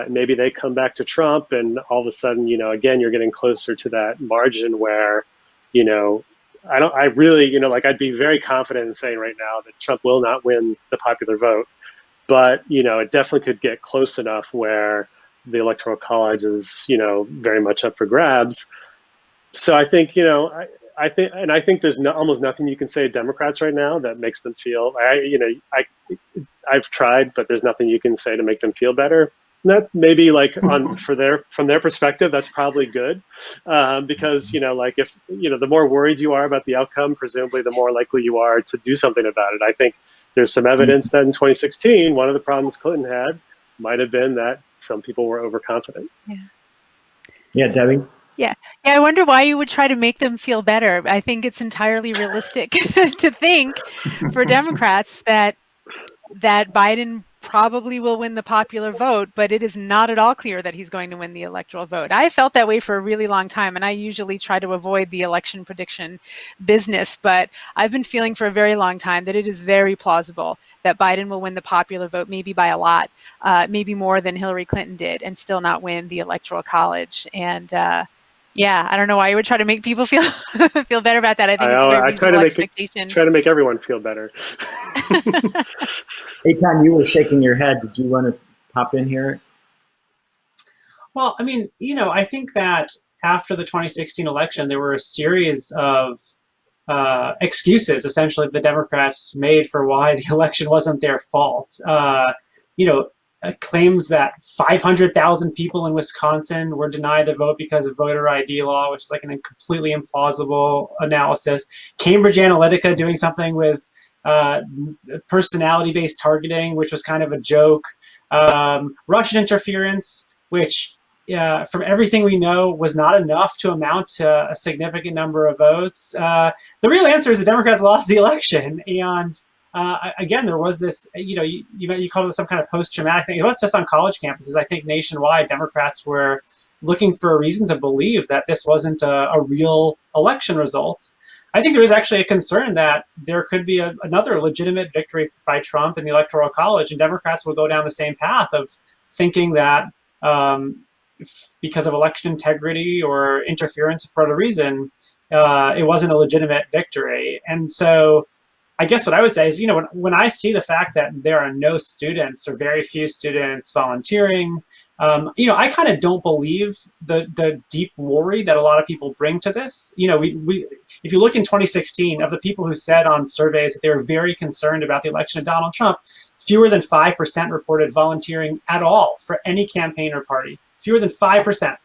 maybe they come back to Trump, and all of a sudden, again, you're getting closer to that margin where, I'd be very confident in saying right now that Trump will not win the popular vote. But, it definitely could get close enough where the Electoral College is, very much up for grabs. So I think, I think there's almost nothing you can say to Democrats right now that makes them feel, I've tried, but there's nothing you can say to make them feel better. And that maybe from their perspective, that's probably good, because if the more worried you are about the outcome, presumably the more likely you are to do something about it. I think there's some evidence that in 2016, one of the problems Clinton had might have been that some people were overconfident.
Yeah, Debbie.
Yeah, I wonder why you would try to make them feel better. I think it's entirely realistic to think for Democrats that Biden probably will win the popular vote, but it is not at all clear that he's going to win the electoral vote. I felt that way for a really long time, and I usually try to avoid the election prediction business, but I've been feeling for a very long time that it is very plausible that Biden will win the popular vote, maybe by a lot, maybe more than Hillary Clinton did, and still not win the Electoral College. And yeah, I don't know why you would try to make people feel better about that. I think it's a very reasonable expectation.
Try to make everyone feel better.
Hey, Tom, you were shaking your head. Did you want to pop in here?
Well, I mean, I think that after the 2016 election, there were a series of excuses, essentially, the Democrats made for why the election wasn't their fault. Claims that 500,000 people in Wisconsin were denied the vote because of voter ID law, which is like a completely implausible analysis. Cambridge Analytica doing something with personality-based targeting, which was kind of a joke. Russian interference, which from everything we know was not enough to amount to a significant number of votes. The real answer is the Democrats lost the election, and again, there was this, you called it some kind of post-traumatic thing. It was just on college campuses. I think nationwide, Democrats were looking for a reason to believe that this wasn't a real election result. I think there is actually a concern that there could be another legitimate victory by Trump in the Electoral College, and Democrats will go down the same path of thinking that because of election integrity or interference for other reason, it wasn't a legitimate victory. And so I guess what I would say is, when I see the fact that there are no students or very few students volunteering, I kind of don't believe the deep worry that a lot of people bring to this. If you look in 2016, of the people who said on surveys that they were very concerned about the election of Donald Trump, fewer than 5% reported volunteering at all for any campaign or party. Fewer than 5%.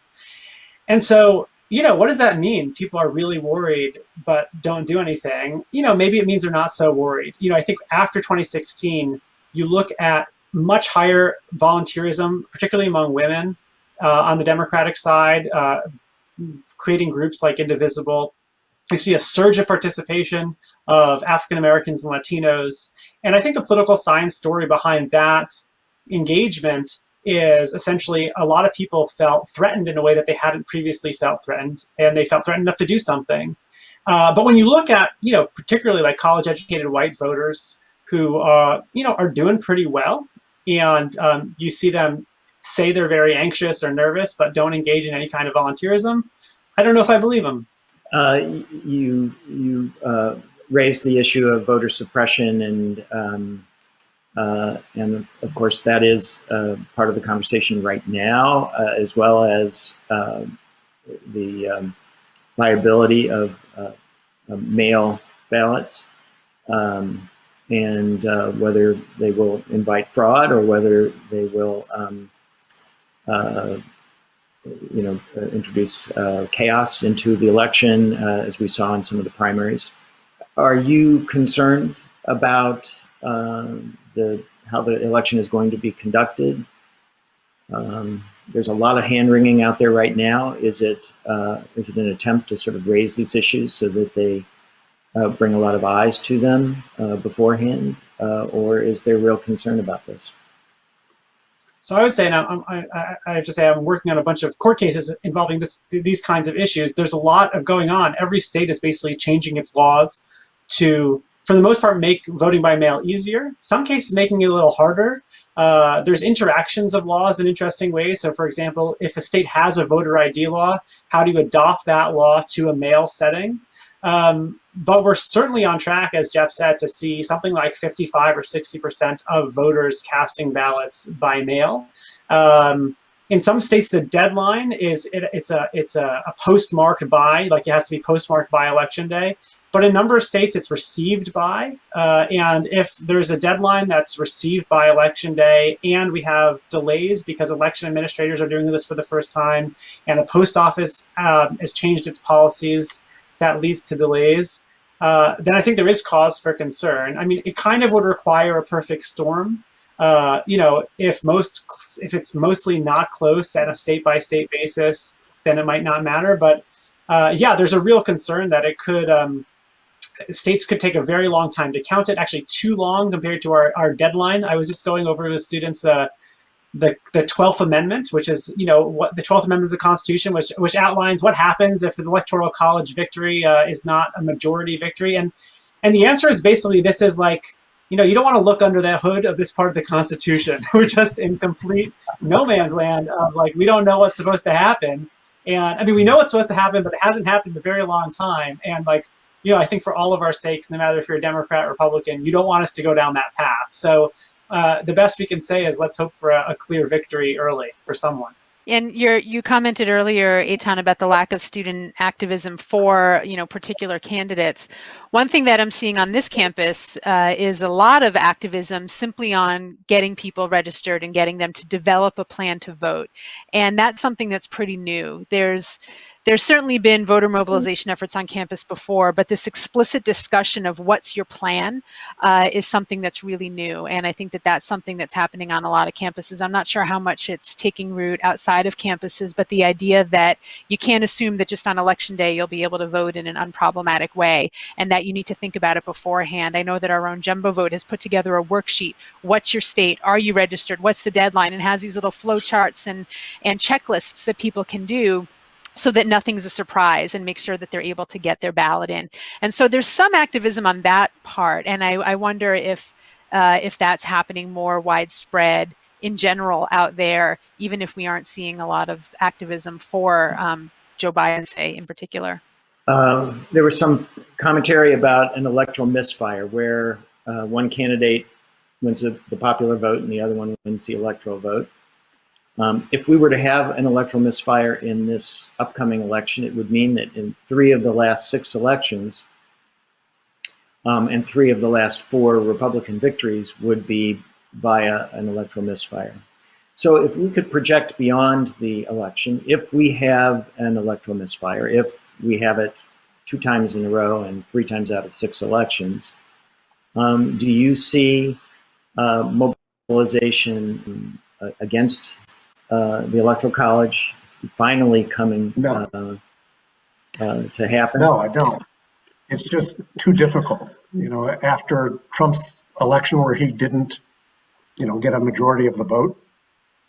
And so, what does that mean? People are really worried, but don't do anything. Maybe it means they're not so worried. I think after 2016, you look at much higher volunteerism, particularly among women on the Democratic side, creating groups like Indivisible. You see a surge of participation of African Americans and Latinos. And I think the political science story behind that engagement is essentially a lot of people felt threatened in a way that they hadn't previously felt threatened, and they felt threatened enough to do something. But when you look at, particularly like college-educated white voters who, are doing pretty well, and you see them say they're very anxious or nervous, but don't engage in any kind of volunteerism, I don't know if I believe them.
You raised the issue of voter suppression, and of course that is part of the conversation right now, as well as the viability of mail ballots, and whether they will invite fraud or whether they will introduce chaos into the election, as we saw in some of the primaries. Are you concerned about how the election is going to be conducted? There's a lot of hand-wringing out there right now. Is it an attempt to sort of raise these issues so that they bring a lot of eyes to them beforehand, or is there real concern about this?
So I would say, and I have to say, I'm working on a bunch of court cases involving these kinds of issues. There's a lot of going on. Every state is basically changing its laws to, for the most part, make voting by mail easier. Some cases making it a little harder. There's interactions of laws in interesting ways. So for example, if a state has a voter ID law, how do you adopt that law to a mail setting? But we're certainly on track, as Jeff said, to see something like 55 or 60% of voters casting ballots by mail. In some states, the deadline is it's a postmarked by, like it has to be postmarked by election day. But in a number of states, it's received by. And if there's a deadline that's received by election day, and we have delays because election administrators are doing this for the first time, and the post office has changed its policies, that leads to delays, then I think there is cause for concern. I mean, it kind of would require a perfect storm. If it's mostly not close at a state-by-state basis, then it might not matter. But yeah, there's a real concern that it could, states could take a very long time to count it, actually too long compared to our deadline. I was just going over with students the 12th Amendment, which is, what the 12th Amendment of the Constitution, which outlines what happens if the Electoral College victory is not a majority victory. And the answer is basically, this is like, you don't want to look under the hood of this part of the Constitution. We're just in complete no man's land of like, we don't know what's supposed to happen. And I mean, we know what's supposed to happen, but it hasn't happened in a very long time. And like, I think for all of our sakes, no matter if you're a Democrat or Republican, you don't want us to go down that path. So the best we can say is let's hope for a clear victory early for someone.
And you commented earlier, Eitan, about the lack of student activism for particular candidates. One thing that I'm seeing on this campus is a lot of activism simply on getting people registered and getting them to develop a plan to vote. And that's something that's pretty new. There's there's certainly been voter mobilization efforts on campus before, but this explicit discussion of what's your plan is something that's really new. And I think that that's something that's happening on a lot of campuses. I'm not sure how much it's taking root outside of campuses, but the idea that you can't assume that just on election day you'll be able to vote in an unproblematic way, and that you need to think about it beforehand. I know that our own Jumbo Vote has put together a worksheet. What's your state? Are you registered? What's the deadline? And has these little flow charts and checklists that people can do, so that nothing's a surprise, and make sure that they're able to get their ballot in. And so there's some activism on that part, and I wonder if that's happening more widespread in general out there, even if we aren't seeing a lot of activism for Joe Biden, say, in particular.
There was some commentary about an electoral misfire where one candidate wins the popular vote and the other one wins the electoral vote. If we were to have an electoral misfire in this upcoming election, it would mean that in 3 of the last 6 elections and 3 of the last 4 Republican victories would be via an electoral misfire. So if we could project beyond the election, if we have an electoral misfire, if we have it 2 times in a row and 3 times out of 6 elections, do you see mobilization against the Electoral College finally coming to happen?
No, I don't. It's just too difficult. You know, after Trump's election where he didn't, get a majority of the vote,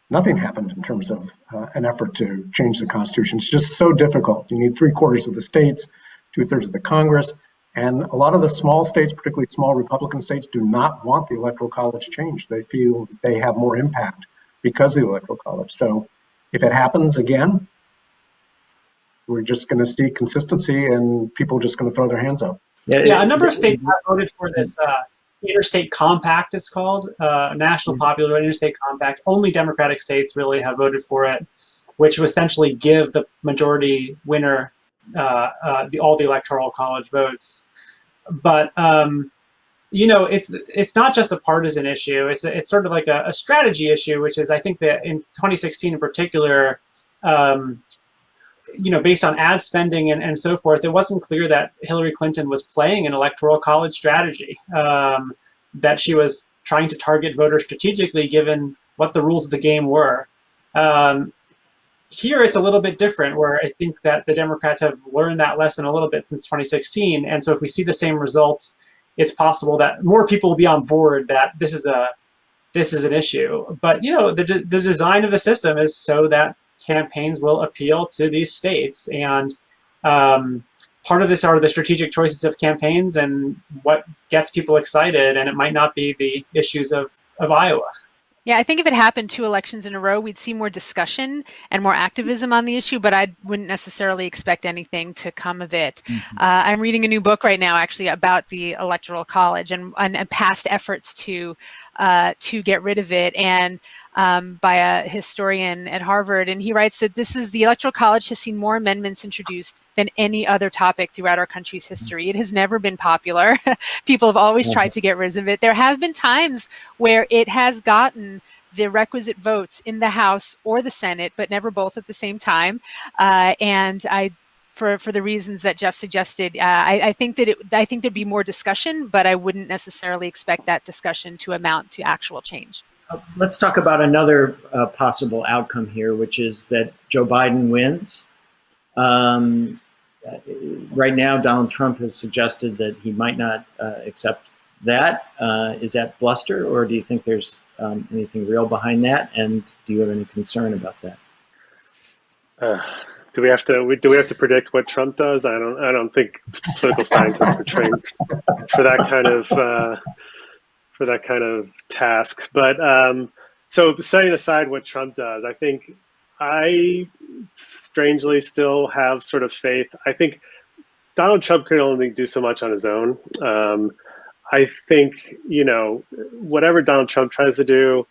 nothing happened in terms of an effort to change the Constitution. It's just so difficult. You need 3/4 of the states, 2/3 of the Congress, and a lot of the small states, particularly small Republican states, do not want the Electoral College changed. They feel they have more impact because of the Electoral College. So if it happens again, we're just going to see consistency and people are just going to throw their hands up.
Yeah, a number of states have voted for this interstate compact, it's called, National Popular Interstate Compact. Only Democratic states really have voted for it, which would essentially give the majority winner all the Electoral College votes. But it's not just a partisan issue. It's sort of like a strategy issue, which is, I think that in 2016 in particular, based on ad spending and so forth, it wasn't clear that Hillary Clinton was playing an Electoral College strategy, that she was trying to target voters strategically given what the rules of the game were. Here it's a little bit different, where I think that the Democrats have learned that lesson a little bit since 2016. And so if we see the same results, it's possible that more people will be on board that this is an issue. But the design of the system is so that campaigns will appeal to these states, and part of this are the strategic choices of campaigns and what gets people excited, and it might not be the issues of Iowa.
Yeah, I think if it happened 2 elections in a row, we'd see more discussion and more activism on the issue, but I wouldn't necessarily expect anything to come of it. I'm reading a new book right now, actually, about the Electoral College and past efforts to get rid of it, and by a historian at Harvard. And he writes that the Electoral College has seen more amendments introduced than any other topic throughout our country's history. It has never been popular. People have always tried to get rid of it. There have been times where it has gotten the requisite votes in the House or the Senate, but never both at the same time. For the reasons that Jeff suggested, I think there'd be more discussion, but I wouldn't necessarily expect that discussion to amount to actual change.
Let's talk about another possible outcome here, which is that Joe Biden wins. Right now, Donald Trump has suggested that he might not accept that. Is that bluster, or do you think there's anything real behind that? And do you have any concern about that?
Do we have to predict what Trump does? I don't think political scientists are trained for that kind of task. But so setting aside what Trump does, I think I strangely still have sort of faith. I think Donald Trump can only do so much on his own. I think, whatever Donald Trump tries to do,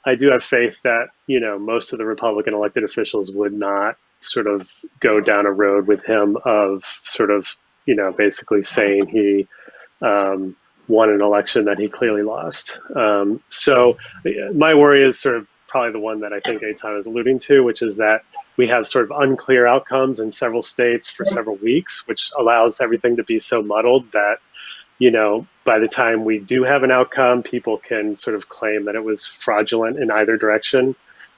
I do have faith that, most of the Republican elected officials would not sort of go down a road with him of sort of, basically saying he won an election that he clearly lost. So my worry is sort of probably the one that I think Eitan is alluding to, which is that we have sort of unclear outcomes in several states for several weeks, which allows everything to be so muddled that, you know, by the time we do have an outcome, people can sort of claim that it was fraudulent in either direction.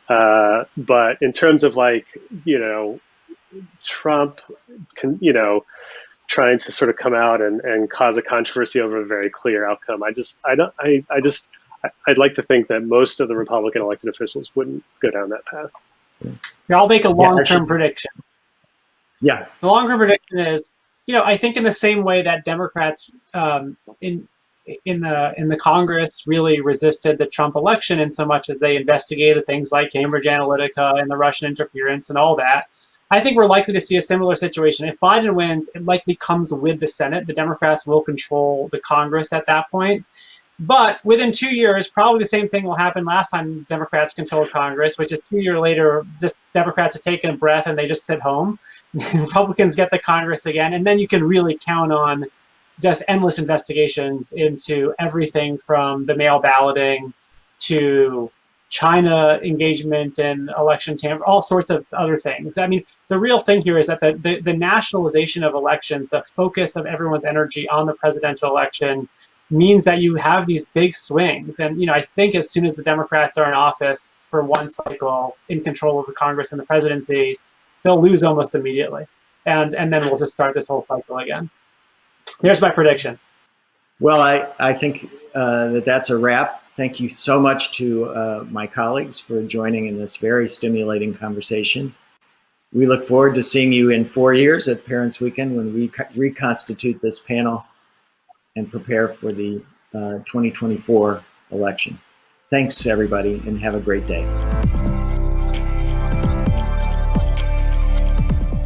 But in terms of like, you know, Trump, trying to sort of come out and cause a controversy over a very clear outcome, I'd like to think that most of the Republican elected officials wouldn't go down that path.
Here, I'll make a long-term prediction.
Yeah.
The long-term prediction is, you know, I think in the same way that Democrats in the Congress really resisted the Trump election in so much as they investigated things like Cambridge Analytica and the Russian interference and all that, I think we're likely to see a similar situation. If Biden wins, it likely comes with the Senate. The Democrats will control the Congress at that point. But within 2 years, probably the same thing will happen last time Democrats controlled Congress, which is 2 years later, just Democrats have taken a breath and they just sit home. Republicans get the Congress again, and then you can really count on just endless investigations into everything from the mail balloting to China engagement and election tampering, all sorts of other things. I mean, the real thing here is that the nationalization of elections, the focus of everyone's energy on the presidential election, means that you have these big swings. And, you know, I think as soon as the Democrats are in office for one cycle in control of the Congress and the presidency, they'll lose almost immediately. And then we'll just start this whole cycle again. There's my prediction.
Well, I think that's a wrap. Thank you so much to my colleagues for joining in this very stimulating conversation. We look forward to seeing you in 4 years at Parents Weekend when we reconstitute this panel and prepare for the 2024 election. Thanks, everybody, and have a great day.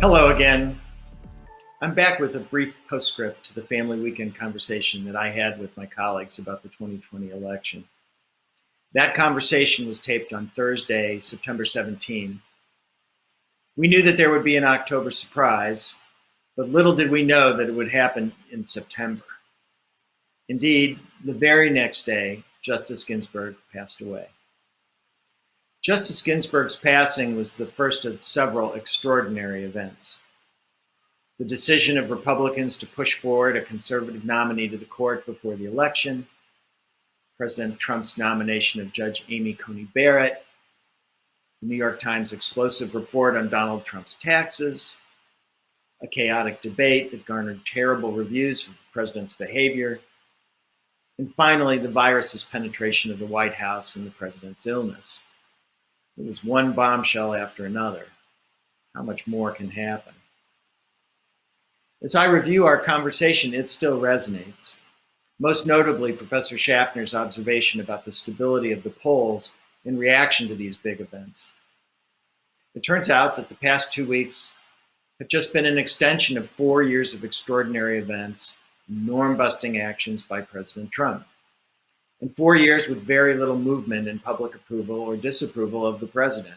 Hello again. I'm back with a brief postscript to the Family Weekend conversation that I had with my colleagues about the 2020 election. That conversation was taped on Thursday, September 17. We knew that there would be an October surprise, but little did we know that it would happen in September. Indeed, the very next day, Justice Ginsburg passed away. Justice Ginsburg's passing was the first of several extraordinary events. The decision of Republicans to push forward a conservative nominee to the court before the election, President Trump's nomination of Judge Amy Coney Barrett, the New York Times explosive report on Donald Trump's taxes, a chaotic debate that garnered terrible reviews for the president's behavior, and finally, the virus's penetration of the White House and the president's illness. It was one bombshell after another. How much more can happen? As I review our conversation, it still resonates. Most notably, Professor Schaffner's observation about the stability of the polls in reaction to these big events. It turns out that the past 2 weeks have just been an extension of 4 years of extraordinary events, norm-busting actions by President Trump, and 4 years with very little movement in public approval or disapproval of the president.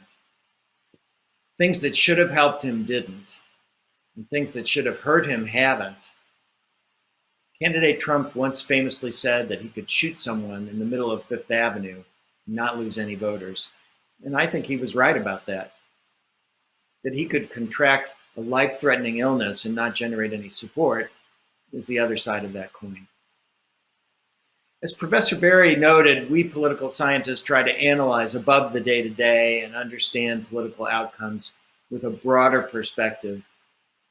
Things that should have helped him didn't, and things that should have hurt him haven't. Candidate Trump once famously said that he could shoot someone in the middle of Fifth Avenue and not lose any voters, and I think he was right about that. That he could contract a life-threatening illness and not generate any support is the other side of that coin. As Professor Berry noted, we political scientists try to analyze above the day-to-day and understand political outcomes with a broader perspective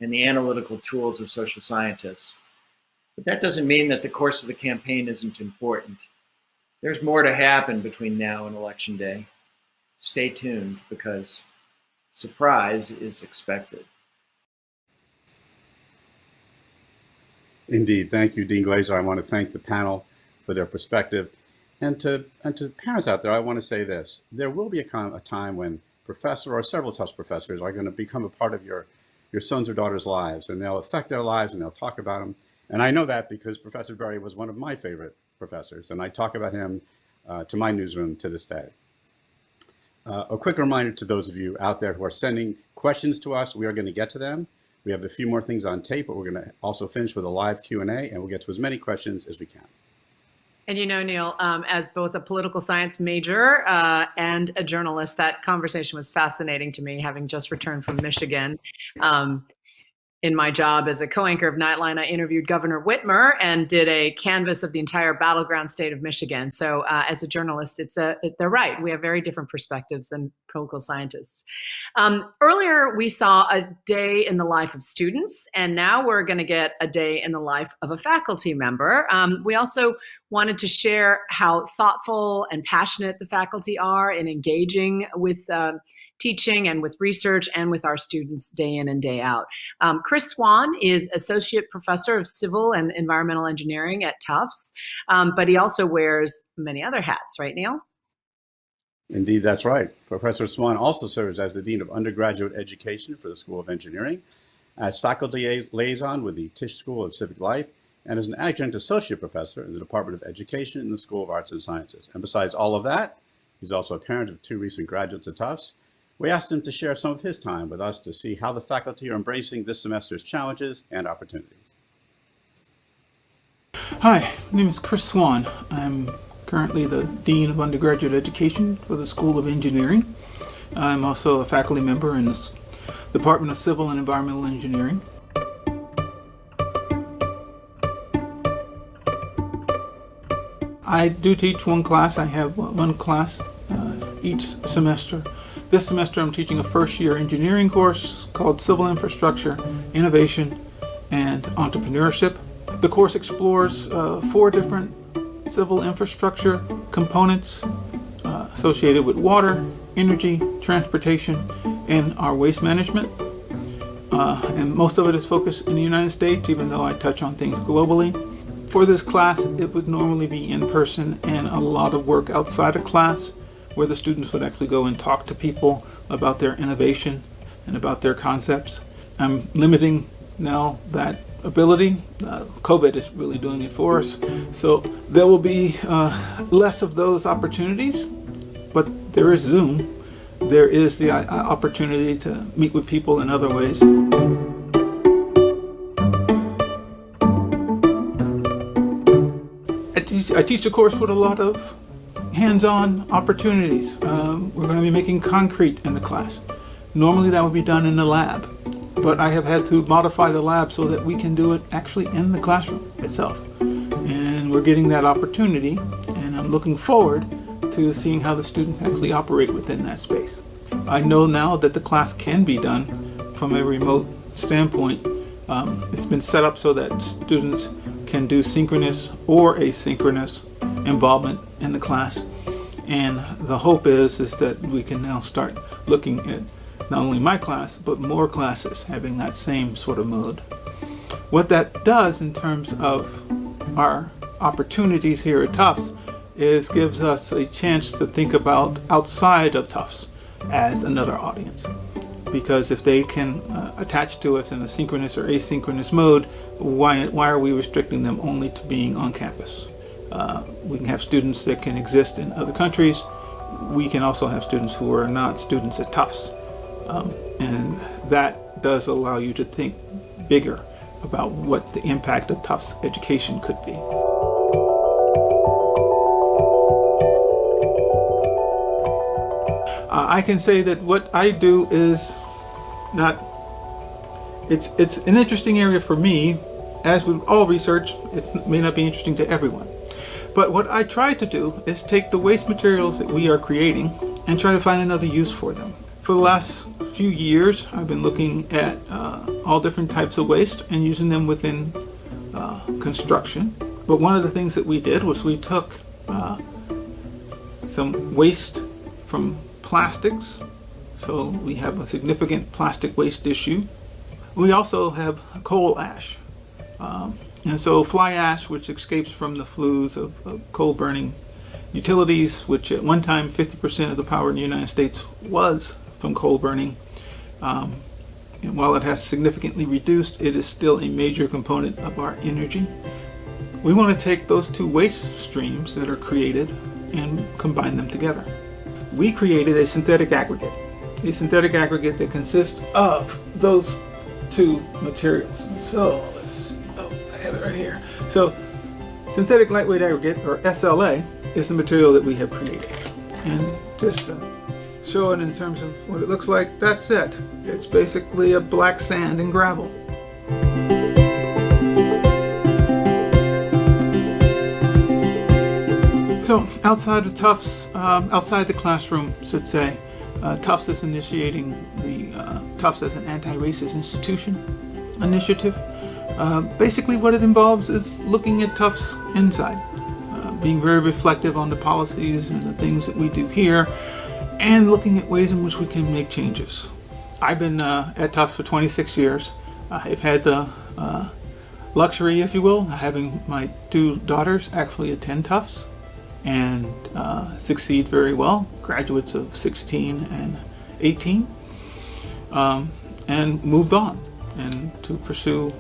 and the analytical tools of social scientists. But that doesn't mean that the course of the campaign isn't important. There's more to happen between now and Election Day. Stay tuned because surprise is expected.
Indeed. Thank you, Dean Glazer. I want to thank the panel for their perspective. And to parents out there, I want to say this. There will be a time when professor or several Tufts professors are going to become a part of your sons or daughters' lives, and they'll affect their lives and they'll talk about them. And I know that because Professor Berry was one of my favorite professors, and I talk about him to my newsroom to this day. A quick reminder to those of you out there who are sending questions to us, we are going to get to them. We have a few more things on tape, but we're going to also finish with a live Q&A, and we'll get to as many questions as we can.
And you know, Neil, as both a political science major and a journalist, that conversation was fascinating to me, having just returned from Michigan. In my job as a co-anchor of Nightline, I interviewed Governor Whitmer and did a canvass of the entire battleground state of Michigan. So as a journalist, they're right. We have very different perspectives than political scientists. Earlier, we saw a day in the life of students, and now we're going to get a day in the life of a faculty member. We also wanted to share how thoughtful and passionate the faculty are in engaging with teaching and with research and with our students day in and day out. Chris Swan is Associate Professor of Civil and Environmental Engineering at Tufts, but he also wears many other hats, right, Neil?
Indeed, that's right. Professor Swan also serves as the Dean of Undergraduate Education for the School of Engineering, as faculty liaison with the Tisch School of Civic Life, and as an adjunct associate professor in the Department of Education in the School of Arts and Sciences. And besides all of that, he's also a parent of 2 recent graduates at Tufts. We asked him to share some of his time with us to see how the faculty are embracing this semester's challenges and opportunities.
Hi, my name is Chris Swan. I'm currently the Dean of Undergraduate Education for the School of Engineering. I'm also a faculty member in the Department of Civil and Environmental Engineering. I do teach one class. I have one class each semester. This semester I'm teaching a first-year engineering course called Civil Infrastructure, Innovation, and Entrepreneurship. The course explores 4 different civil infrastructure components associated with water, energy, transportation, and our waste management. And most of it is focused in the United States, even though I touch on things globally. For this class, it would normally be in person and a lot of work outside of class, where the students would actually go and talk to people about their innovation and about their concepts. I'm limiting now that ability. COVID is really doing it for us. So there will be less of those opportunities, but there is Zoom. There is the opportunity to meet with people in other ways. I teach a course with a lot of hands-on opportunities. We're going to be making concrete in the class. Normally that would be done in the lab, but I have had to modify the lab so that we can do it actually in the classroom itself. And we're getting that opportunity, and I'm looking forward to seeing how the students actually operate within that space. I know now that the class can be done from a remote standpoint. It's been set up so that students can do synchronous or asynchronous involvement in the class, and the hope is that we can now start looking at not only my class but more classes having that same sort of mode. What that does in terms of our opportunities here at Tufts is gives us a chance to think about outside of Tufts as another audience, because if they can attach to us in a synchronous or asynchronous mode, why are we restricting them only to being on campus? We can have students that can exist in other countries. We can also have students who are not students at Tufts. And that does allow you to think bigger about what the impact of Tufts education could be. I can say that what I do is not, it's an interesting area for me. As with all research, it may not be interesting to everyone. But what I try to do is take the waste materials that we are creating and try to find another use for them. For the last few years, I've been looking at all different types of waste and using them within construction. But one of the things that we did was we took some waste from plastics. So we have a significant plastic waste issue. We also have coal ash. And so fly ash, which escapes from the flues of coal burning utilities, which at one time 50% of the power in the United States was from coal burning. And while it has significantly reduced, it is still a major component of our energy. We want to take those 2 waste streams that are created and combine them together. We created a synthetic aggregate that consists of those 2 materials. So I have it right here. So Synthetic lightweight aggregate, or SLA, is the material that we have created. And just to show it in terms of what it looks like, that's it. It's basically a black sand and gravel. So outside of Tufts, outside the classroom, should say, Tufts is initiating the Tufts as an anti-racist institution initiative. Basically what it involves is looking at Tufts inside, being very reflective on the policies and the things that we do here, and looking at ways in which we can make changes. I've been at Tufts for 26 years. I've had the luxury, if you will, of having my two daughters actually attend Tufts and succeed very well, graduates of 16 and 18, and moved on and to pursue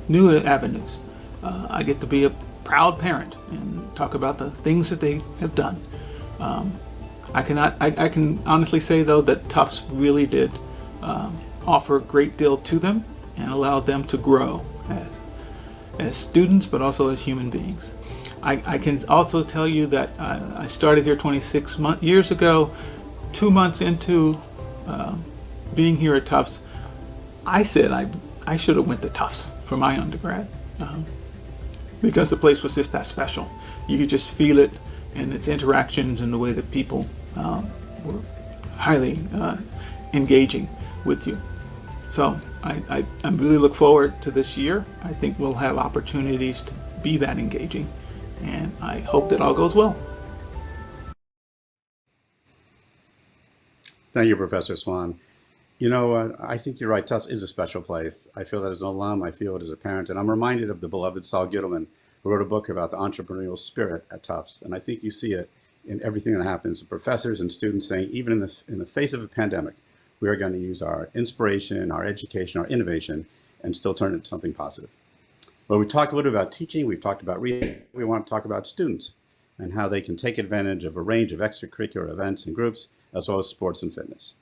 new avenues. I get to be a proud parent and talk about the things that they have done. I can honestly say though that Tufts really did offer a great deal to them and allowed them to grow as students, but also as human beings. I can also tell you that I started here 26 years ago. 2 months into being here at Tufts, I said I should have went to Tufts for my undergrad because the place was just that special. You could just feel it in its interactions and the way that people were highly engaging with you. So I really look forward to this year. I think we'll have opportunities to be that engaging, and I hope that all goes well.
Thank you, Professor Swan. You know, I think you're right. Tufts is a special place. I feel that as an alum, I feel it as a parent, and I'm reminded of the beloved Saul Gittleman, who wrote a book about the entrepreneurial spirit at Tufts, and I think you see it in everything that happens. Professors and students saying, even in the face of a pandemic, we are going to use our inspiration, our education, our innovation, and still turn it into something positive. Well, we talked a little bit about teaching. We've talked about reading. We want to talk about students and how they can take advantage of a range of extracurricular events and groups, as well as sports and fitness.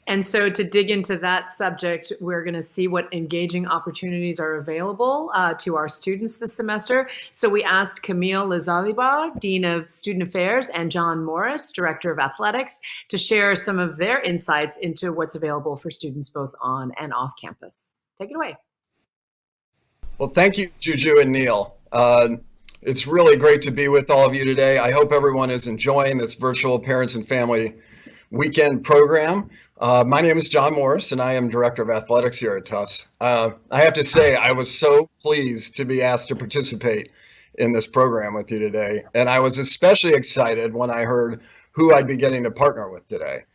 And so to dig into that subject, we're going to see what engaging opportunities are available to our students this semester. So we asked Camille Lazalibar, Dean of Student Affairs, and John Morris, Director of Athletics, to share some of their insights into what's available for students both on and off campus. Take it away.
Well, thank you, Juju and Neil. It's really great to be with all of you today. I hope everyone is enjoying this virtual Parents and Family Weekend program. My name is John Morris, and I am Director of Athletics here at Tufts. I have to say, I was so pleased to be asked to participate in this program with you today, and I was especially excited when I heard who I'd be getting to partner with today.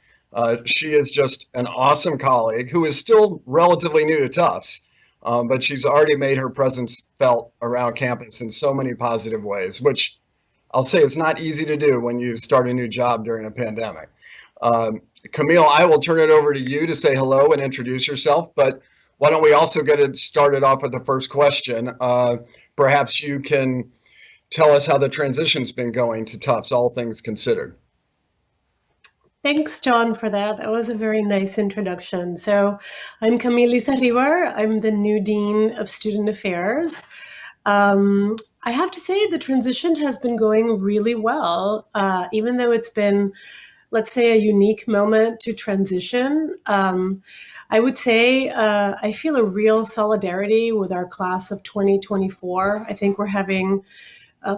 She is just an awesome colleague who is still relatively new to Tufts, but she's already made her presence felt around campus in so many positive ways, which I'll say it's not easy to do when you start a new job during a pandemic. Camille, I will turn it over to you to say hello and introduce yourself, but why don't we also get it started off with the first question? Perhaps you can tell us how the transition's been going to Tufts, all things considered.
Thanks, John, for that. That was a very nice introduction. So I'm Camille Lizarribar. I'm the new Dean of Student Affairs. I have to say the transition has been going really well, even though it's been, let's say, a unique moment to transition. I would say I feel a real solidarity with our class of 2024. I think we're having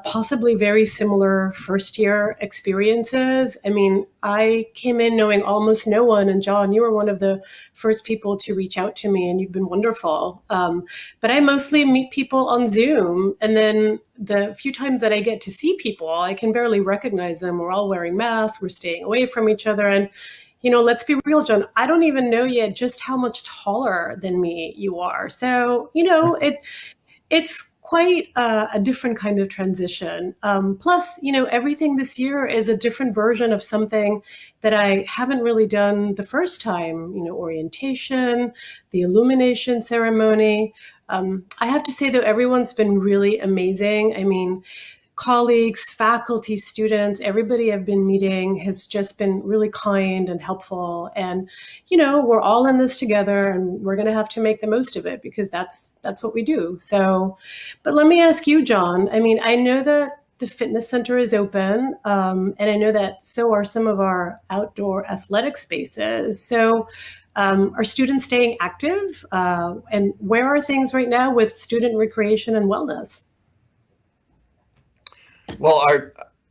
possibly very similar first year experiences. I mean, I came in knowing almost no one, and John, you were one of the first people to reach out to me, and you've been wonderful. But I mostly meet people on Zoom, and then the few times that I get to see people, I can barely recognize them. We're all wearing masks, we're staying away from each other, and you know, let's be real, John, I don't even know yet just how much taller than me you are. So, you know, it's quite a different kind of transition. Plus, you know, everything this year is a different version of something that I haven't really done the first time, you know, orientation, the illumination ceremony. I have to say, though, everyone's been really amazing. I mean, colleagues, faculty, students, everybody I've been meeting has just been really kind and helpful. And, you know, we're all in this together, and we're going to have to make the most of it, because that's what we do. So, but let me ask you, John. I mean, I know that the fitness center is open, and I know that so are some of our outdoor athletic spaces. So are students staying active? And where are things right now with student recreation and wellness?
Well,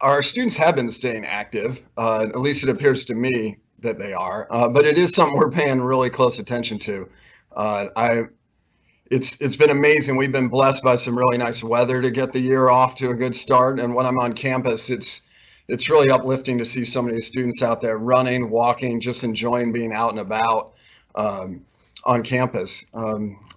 our students have been staying active. At least it appears to me that they are. But it is something we're paying really close attention to. It's been amazing. We've been blessed by some really nice weather to get the year off to a good start. And when I'm on campus, it's really uplifting to see so many students out there running, walking, just enjoying being out and about on campus.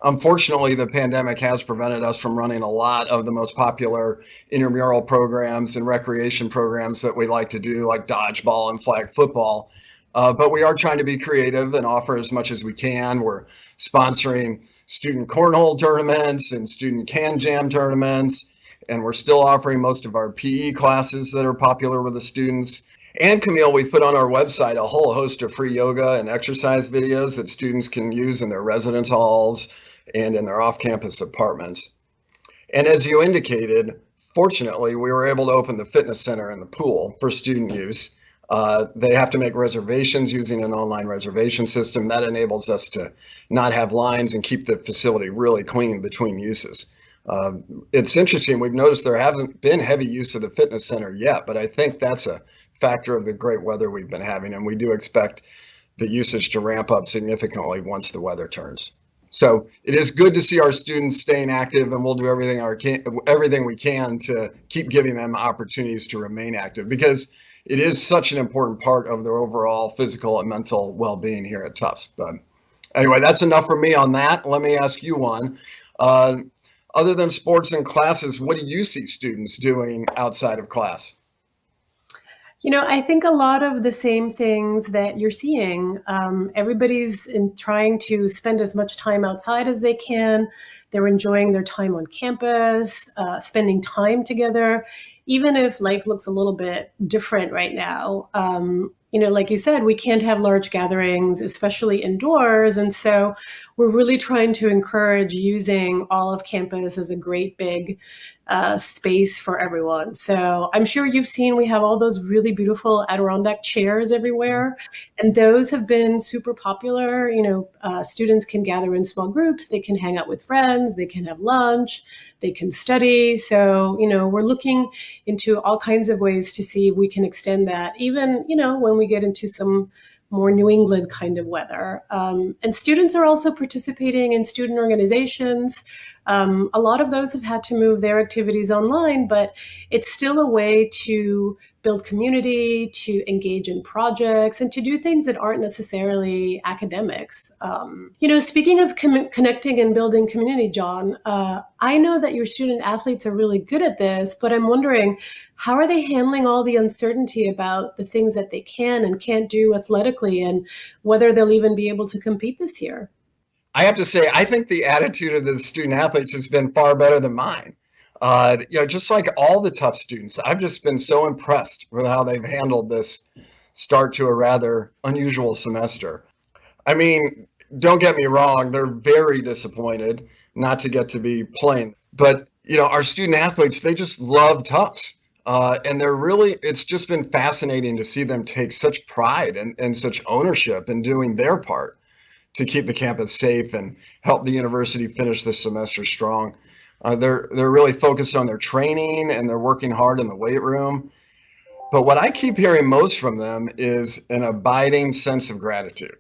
Unfortunately, the pandemic has prevented us from running a lot of the most popular intramural programs and recreation programs that we like to do, like dodgeball and flag football. But we are trying to be creative and offer as much as we can. We're sponsoring student cornhole tournaments and student can jam tournaments, and we're still offering most of our PE classes that are popular with the students. And Camille, we've put on our website a whole host of free yoga and exercise videos that students can use in their residence halls and in their off-campus apartments. And as you indicated, fortunately, we were able to open the fitness center and the pool for student use. They have to make reservations using an online reservation system. That enables us to not have lines and keep the facility really clean between uses. It's interesting, we've noticed there hasn't been heavy use of the fitness center yet, but I think that's a factor of the great weather we've been having, and we do expect the usage to ramp up significantly once the weather turns. So it is good to see our students staying active, and we'll do everything we can to keep giving them opportunities to remain active, because it is such an important part of their overall physical and mental well-being here at Tufts. But anyway, that's enough for me on that. Let me ask you one. Other than sports and classes, what do you see students doing outside of class?
You know, I think a lot of the same things that you're seeing. Everybody's trying to spend as much time outside as they can. They're enjoying their time on campus, spending time together, even if life looks a little bit different right now. You know, like you said, we can't have large gatherings, especially indoors. And so we're really trying to encourage using all of campus as a great big space for everyone. So I'm sure you've seen, we have all those really beautiful Adirondack chairs everywhere. And those have been super popular. You know, students can gather in small groups, they can hang out with friends, they can have lunch, they can study. So, you know, we're looking into all kinds of ways to see if we can extend that, even, you know, when we get into some more New England kind of weather. And students are also participating in student organizations. A lot of those have had to move their activities online, but it's still a way to build community, to engage in projects, and to do things that aren't necessarily academics. You know, speaking of connecting and building community, John, I know that your student athletes are really good at this, but I'm wondering, how are they handling all the uncertainty about the things that they can and can't do athletically, and whether they'll even be able to compete this year?
I have to say, I think the attitude of the student athletes has been far better than mine. You know, just like all the Tufts students, I've just been so impressed with how they've handled this start to a rather unusual semester. I mean, don't get me wrong, they're very disappointed not to get to be playing. But, you know, our student athletes, they just love Tufts. And it's just been fascinating to see them take such pride and such ownership in doing their part to keep the campus safe and help the university finish this semester strong. They're really focused on their training, and they're working hard in the weight room. But what I keep hearing most from them is an abiding sense of gratitude.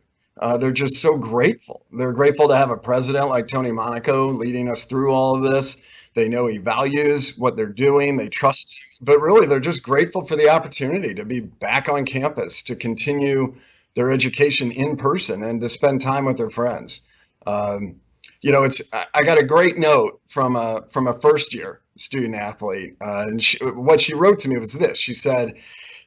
They're just so grateful. They're grateful to have a president like Tony Monaco leading us through all of this. They know he values what they're doing. They trust him. But really, they're just grateful for the opportunity to be back on campus, to continue their education in person, and to spend time with their friends. You know, I got a great note from a first year student athlete, and what she wrote to me was this. She said,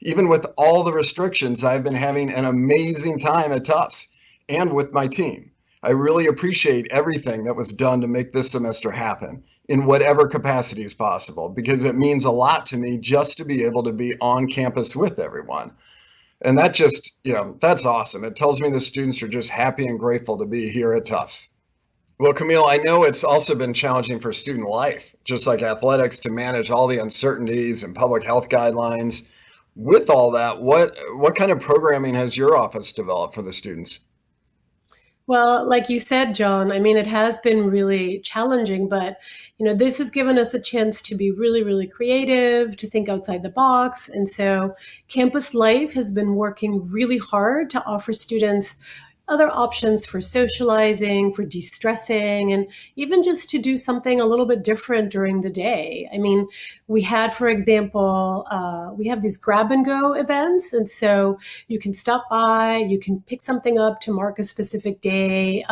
"Even with all the restrictions, I've been having an amazing time at Tufts and with my team. I really appreciate everything that was done to make this semester happen. in whatever capacity is possible, because it means a lot to me just to be able to be on campus with everyone. And that just, that's awesome. It tells me the students are just happy and grateful to be here at Tufts. Well, Camille, I know it's also been challenging for student life, just like athletics, to manage all the uncertainties and public health guidelines. With all that, what kind of programming has your office developed for the students?
Well, like you said, John, I mean, it has been really challenging, but this has given us a chance to be really, really creative, to think outside the box. And so Campus Life has been working really hard to offer students other options for socializing, for de-stressing, and even just to do something a little bit different during the day. I mean, we had, for example, we have these grab and go events. And so you can stop by, you can pick something up to mark a specific day.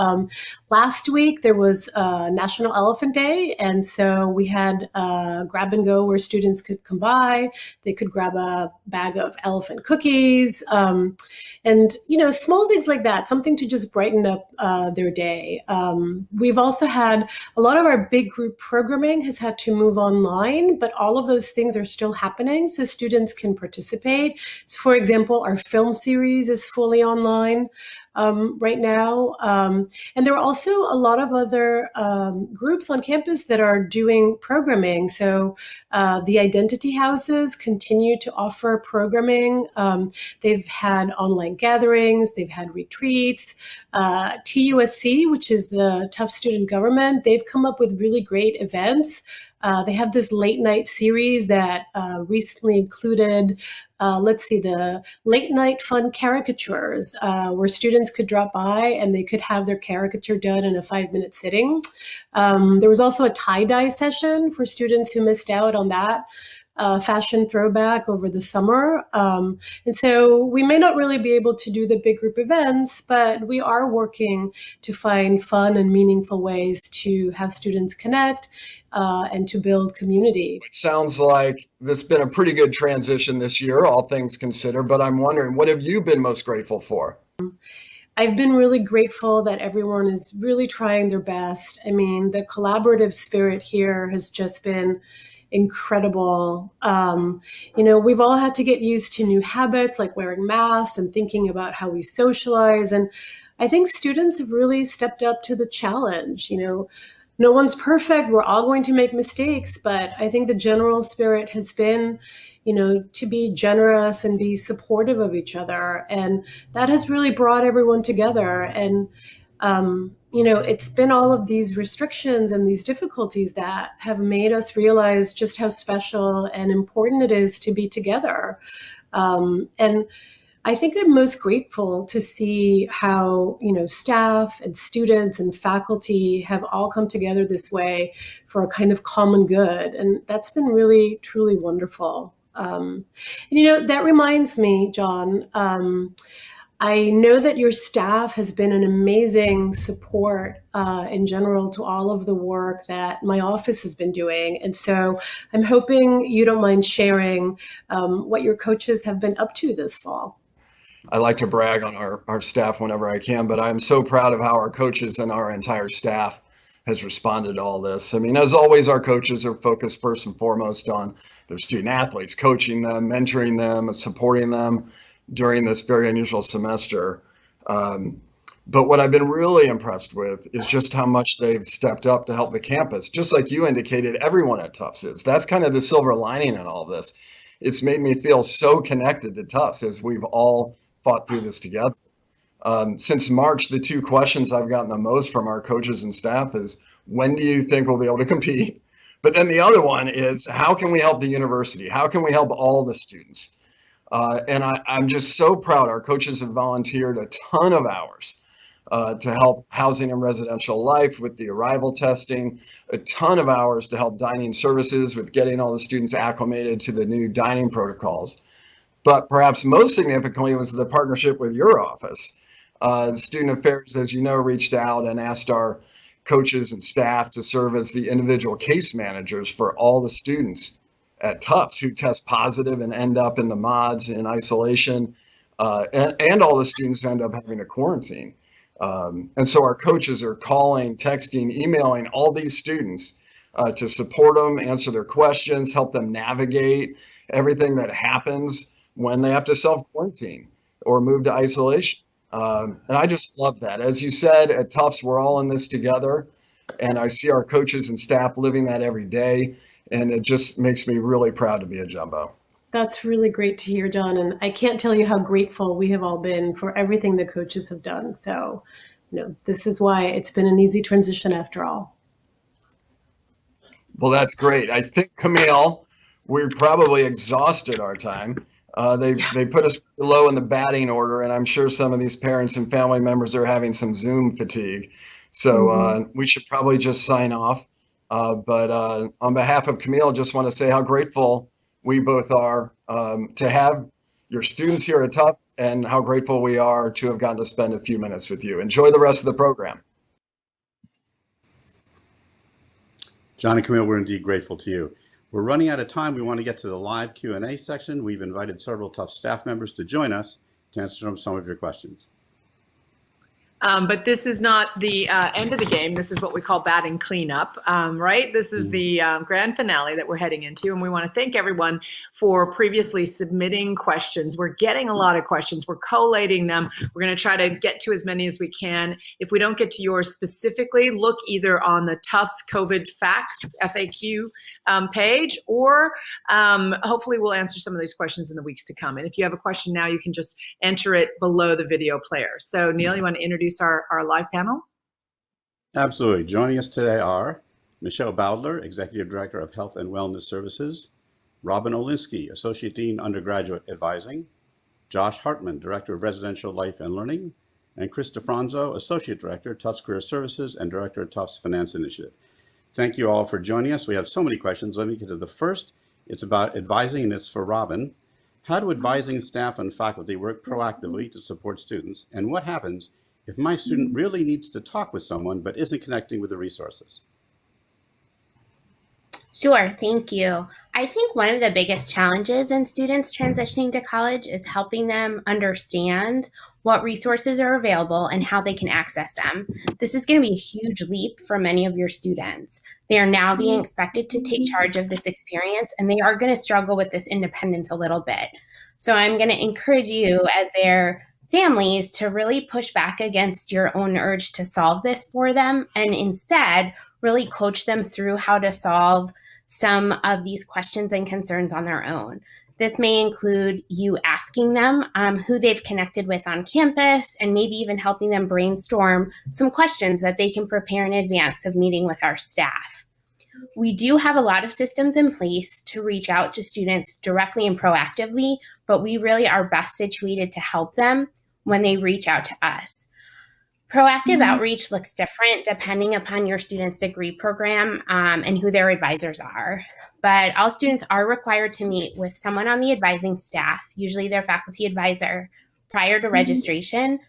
Last week, there was National Elephant Day. And so we had grab and go where students could come by, they could grab a bag of elephant cookies, and, small things like that, something to just brighten up their day. We've also had a lot of our big group programming has had to move online, but all of those things are still happening so students can participate. So for example, our film series is fully online right now. And there are also a lot of other groups on campus that are doing programming. So the identity houses continue to offer programming. They've had online gatherings, they've had retreats. TUSC, which is the Tufts Student Government, they've come up with really great events. They have this late night series that recently included, the late night fun caricatures, where students could drop by and they could have their caricature done in a 5-minute sitting. There was also a tie-dye session for students who missed out on that fashion throwback over the summer. And so we may not really be able to do the big group events, but we are working to find fun and meaningful ways to have students connect and to build community.
It sounds like this has been a pretty good transition this year, all things considered, but I'm wondering, what have you been most grateful for?
I've been really grateful that everyone is really trying their best. I mean, the collaborative spirit here has just been incredible. We've all had to get used to new habits like wearing masks and thinking about how we socialize. And I think students have really stepped up to the challenge. No one's perfect. We're all going to make mistakes, but I think the general spirit has been, to be generous and be supportive of each other. And that has really brought everyone together. And it's been all of these restrictions and these difficulties that have made us realize just how special and important it is to be together. And I think I'm most grateful to see how, staff and students and faculty have all come together this way for a kind of common good. And that's been really, truly wonderful. That reminds me, John, I know that your staff has been an amazing support in general to all of the work that my office has been doing. And so I'm hoping you don't mind sharing what your coaches have been up to this fall.
I like to brag on our staff whenever I can, but I'm so proud of how our coaches and our entire staff has responded to all this. I mean, as always, our coaches are focused first and foremost on their student athletes, coaching them, mentoring them, supporting them during this very unusual semester. But what I've been really impressed with is just how much they've stepped up to help the campus. Just like you indicated, everyone at Tufts is. That's kind of the silver lining in all this. It's made me feel so connected to Tufts as we've all fought through this together. Since March, the 2 questions I've gotten the most from our coaches and staff is, when do you think we'll be able to compete? But then the other one is, how can we help the university? How can we help all the students? And I'm just so proud. Our coaches have volunteered a ton of hours to help housing and residential life with the arrival testing, a ton of hours to help dining services with getting all the students acclimated to the new dining protocols. But perhaps most significantly was the partnership with your office. Student Affairs, as you know, reached out and asked our coaches and staff to serve as the individual case managers for all the students at Tufts who test positive and end up in the mods in isolation, and all the students end up having to quarantine. And so our coaches are calling, texting, emailing all these students to support them, answer their questions, help them navigate everything that happens when they have to self-quarantine or move to isolation. And I just love that. As you said, at Tufts, we're all in this together. And I see our coaches and staff living that every day. And it just makes me really proud to be a Jumbo.
That's really great to hear, John. And I can't tell you how grateful we have all been for everything the coaches have done. So, this is why it's been an easy transition after all.
Well, that's great. I think, Camille, we're probably exhausted our time. They put us low in the batting order, and I'm sure some of these parents and family members are having some Zoom fatigue. So we should probably just sign off. But on behalf of Camille, just want to say how grateful we both are to have your students here at Tufts, and how grateful we are to have gotten to spend a few minutes with you. Enjoy the rest of the program.
John and Camille, we're indeed grateful to you. We're running out of time. We want to get to the live Q&A section. We've invited several Tufts staff members to join us to answer some of your questions.
But this is not the end of the game. This is what we call batting cleanup, right? This is the grand finale that we're heading into, and we want to thank everyone for previously submitting questions. We're getting a lot of questions. We're collating them. We're going to try to get to as many as we can. If we don't get to yours specifically, look either on the Tufts COVID Facts FAQ page, or hopefully we'll answer some of these questions in the weeks to come. And if you have a question now, you can just enter it below the video player. So Neil, you want to introduce our live panel?
Absolutely. Joining us today are Michelle Bowdler, Executive Director of Health and Wellness Services, Robin Olinsky, Associate Dean, Undergraduate Advising, Josh Hartman, Director of Residential Life and Learning, and Chris DeFranzo, Associate Director, Tufts Career Services and Director of Tufts Finance Initiative. Thank you all for joining us. We have so many questions. Let me get to the first. It's about advising, and it's for Robin. How do advising staff and faculty work proactively to support students, and what happens if my student really needs to talk with someone but isn't connecting with the resources?
Sure, thank you. I think one of the biggest challenges in students transitioning to college is helping them understand what resources are available and how they can access them. This is going to be a huge leap for many of your students. They are now being expected to take charge of this experience, and they are going to struggle with this independence a little bit. So I'm going to encourage you as their families to really push back against your own urge to solve this for them, and instead really coach them through how to solve some of these questions and concerns on their own. This may include you asking them who they've connected with on campus, and maybe even helping them brainstorm some questions that they can prepare in advance of meeting with our staff. We do have a lot of systems in place to reach out to students directly and proactively, but we really are best situated to help them when they reach out to us. Proactive outreach looks different depending upon your student's degree program and who their advisors are. But all students are required to meet with someone on the advising staff, usually their faculty advisor, prior to registration.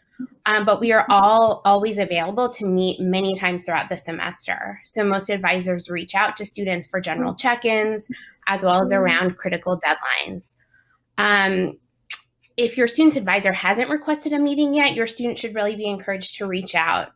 But we are all always available to meet many times throughout the semester. So most advisors reach out to students for general check-ins, as well as around critical deadlines. If your student's advisor hasn't requested a meeting yet, your student should really be encouraged to reach out.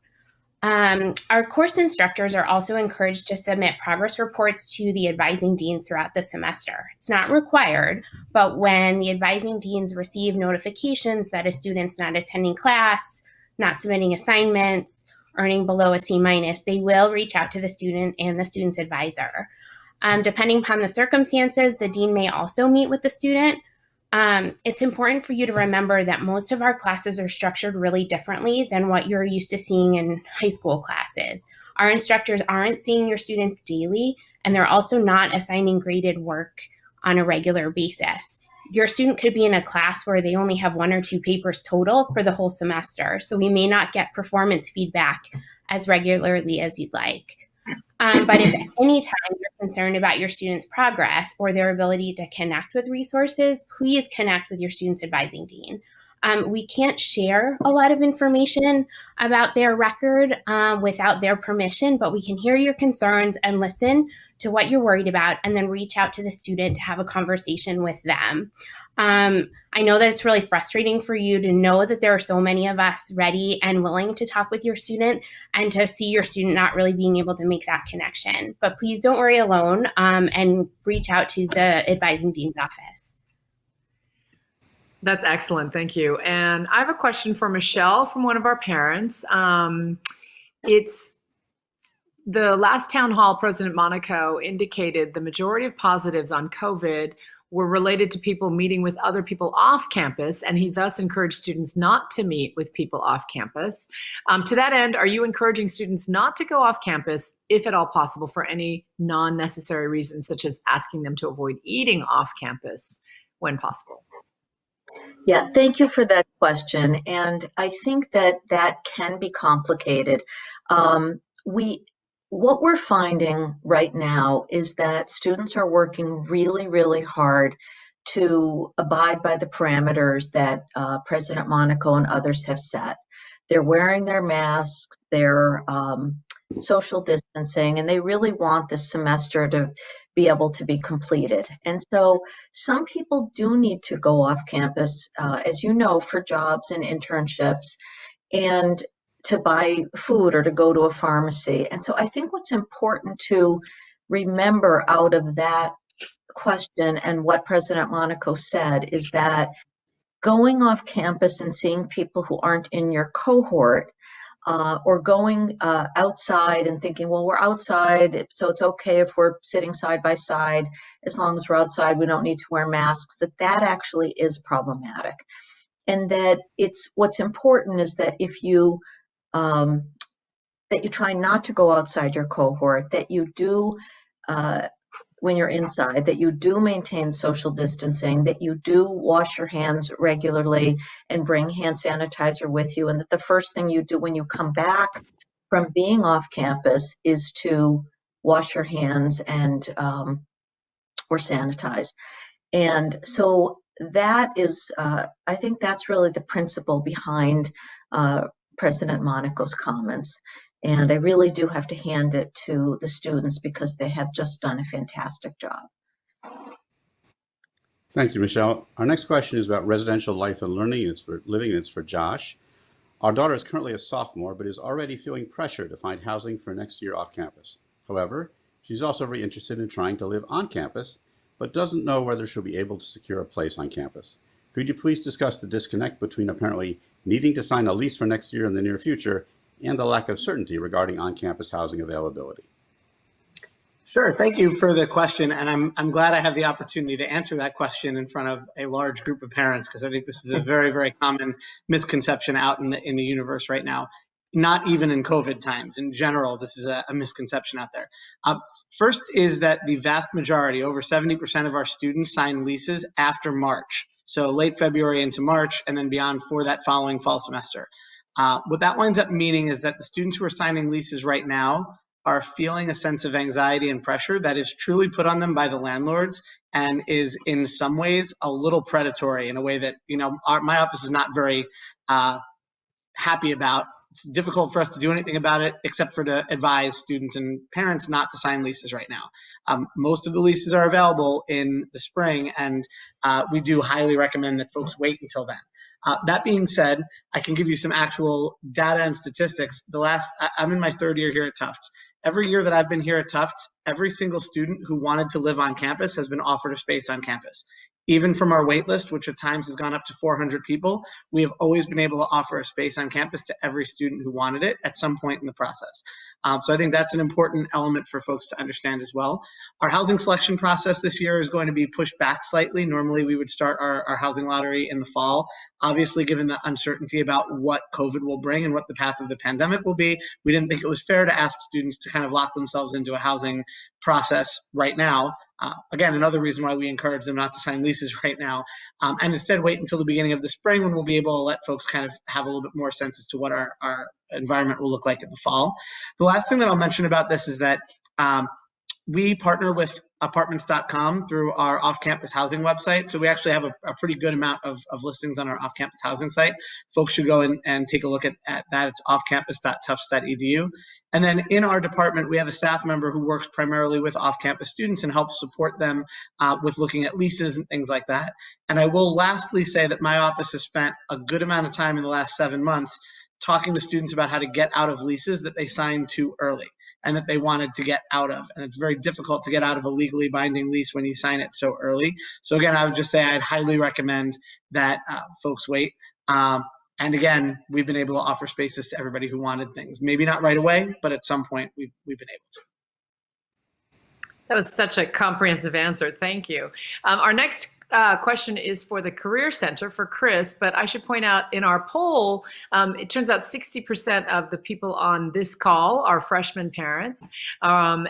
Our course instructors are also encouraged to submit progress reports to the advising deans throughout the semester. It's not required, but when the advising deans receive notifications that a student's not attending class, not submitting assignments, earning below a C-, they will reach out to the student and the student's advisor. Depending upon the circumstances, the dean may also meet with the student. It's important for you to remember that most of our classes are structured really differently than what you're used to seeing in high school classes. Our instructors aren't seeing your students daily, and they're also not assigning graded work on a regular basis. Your student could be in a class where they only have 1 or 2 papers total for the whole semester, so we may not get performance feedback as regularly as you'd like. But if at any time you're concerned about your student's progress or their ability to connect with resources, please connect with your student's advising dean. We can't share a lot of information about their record without their permission, but we can hear your concerns and listen to what you're worried about, and then reach out to the student to have a conversation with them. I know that it's really frustrating for you to know that there are so many of us ready and willing to talk with your student, and to see your student not really being able to make that connection. But please don't worry alone, and reach out to the advising dean's office.
That's excellent. Thank you. And I have a question for Michelle from one of our parents. It's the last town hall, President Monaco indicated the majority of positives on COVID were related to people meeting with other people off campus, and he thus encouraged students not to meet with people off campus. To that end, are you encouraging students not to go off campus, if at all possible, for any non-necessary reasons, such as asking them to avoid eating off campus when possible?
Yeah, thank you for that question. And I think that that can be complicated. What we're finding right now is that students are working really, really hard to abide by the parameters that President Monaco and others have set. They're wearing their masks, they're social distancing, and they really want this semester to be able to be completed. And so some people do need to go off campus, as you know, for jobs and internships, and to buy food or to go to a pharmacy. And so I think what's important to remember out of that question and what President Monaco said is that going off campus and seeing people who aren't in your cohort, or going outside and thinking, well, we're outside, so it's okay if we're sitting side by side, as long as we're outside, we don't need to wear masks, that actually is problematic. And that what's important is that if you that you try not to go outside your cohort, that you do, when you're inside, that you do maintain social distancing, that you do wash your hands regularly and bring hand sanitizer with you, and that the first thing you do when you come back from being off campus is to wash your hands and or sanitize. And so that is, I think that's really the principle behind President Monaco's comments. And I really do have to hand it to the students because they have just done a fantastic job.
Thank you, Michelle. Our next question is about residential life and learning. It's for Josh. Our daughter is currently a sophomore, but is already feeling pressure to find housing for next year off campus. However, she's also very interested in trying to live on campus, but doesn't know whether she'll be able to secure a place on campus. Could you please discuss the disconnect between apparently needing to sign a lease for next year in the near future and the lack of certainty regarding on-campus housing availability?
Sure, thank you for the question, and I'm glad I have the opportunity to answer that question in front of a large group of parents, because I think this is a very, very common misconception out in the universe right now. Not even in COVID times. In general, this is a misconception out there. First is that the vast majority, over 70% of our students sign leases after March. So late February into March and then beyond for that following fall semester. What that winds up meaning is that the students who are signing leases right now are feeling a sense of anxiety and pressure that is truly put on them by the landlords and is in some ways a little predatory in a way that, my office is not very happy about. It's difficult for us to do anything about it except for to advise students and parents not to sign leases right now. Most of the leases are available in the spring, and we do highly recommend that folks wait until then. That being said, I can give you some actual data and statistics. I'm in my third year here at Tufts. Every year that I've been here at Tufts, every single student who wanted to live on campus has been offered a space on campus. Even from our wait list, which at times has gone up to 400 people, we have always been able to offer a space on campus to every student who wanted it at some point in the process. So I think that's an important element for folks to understand as well. Our housing selection process this year is going to be pushed back slightly. Normally we would start our housing lottery in the fall. Obviously, given the uncertainty about what COVID will bring and what the path of the pandemic will be, we didn't think it was fair to ask students to kind of lock themselves into a housing process right now. Again, another reason why we encourage them not to sign leases right now, and instead wait until the beginning of the spring when we'll be able to let folks kind of have a little bit more sense as to what our environment will look like in the fall. The last thing that I'll mention about this is that we partner with apartments.com through our off-campus housing website. So we actually have a pretty good amount of listings on our off-campus housing site. Folks should go in and take a look at that. It's offcampus.tufts.edu. And then in our department, we have a staff member who works primarily with off-campus students and helps support them with looking at leases and things like that. And I will lastly say that my office has spent a good amount of time in the last 7 months talking to students about how to get out of leases that they signed too early and that they wanted to get out of. And it's very difficult to get out of a legally binding lease when you sign it so early. So again, I would just say I'd highly recommend that folks wait. And again, we've been able to offer spaces to everybody who wanted things. Maybe not right away, but at some point we've been able to.
That was such a comprehensive answer. Thank you. Our next question is for the Career Center for Chris, but I should point out in our poll, it turns out 60% of the people on this call are freshman parents. And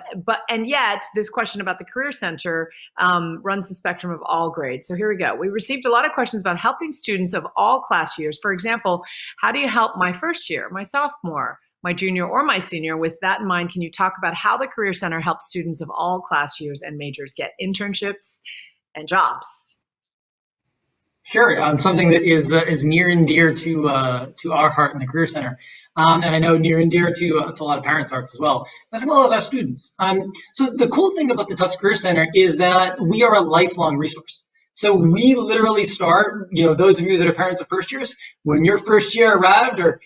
yet this question about the Career Center runs the spectrum of all grades. So here we go. We received a lot of questions about helping students of all class years. For example, how do you help my first year, my sophomore, my junior, or my senior? With that in mind, can you talk about how the Career Center helps students of all class years and majors get internships and jobs?
Sure, something that is near and dear to our heart in the Career Center, and I know near and dear to a lot of parents' hearts as well as our students. So the cool thing about the Tufts Career Center is that we are a lifelong resource. So we literally start, those of you that are parents of first years, when your first year arrived, or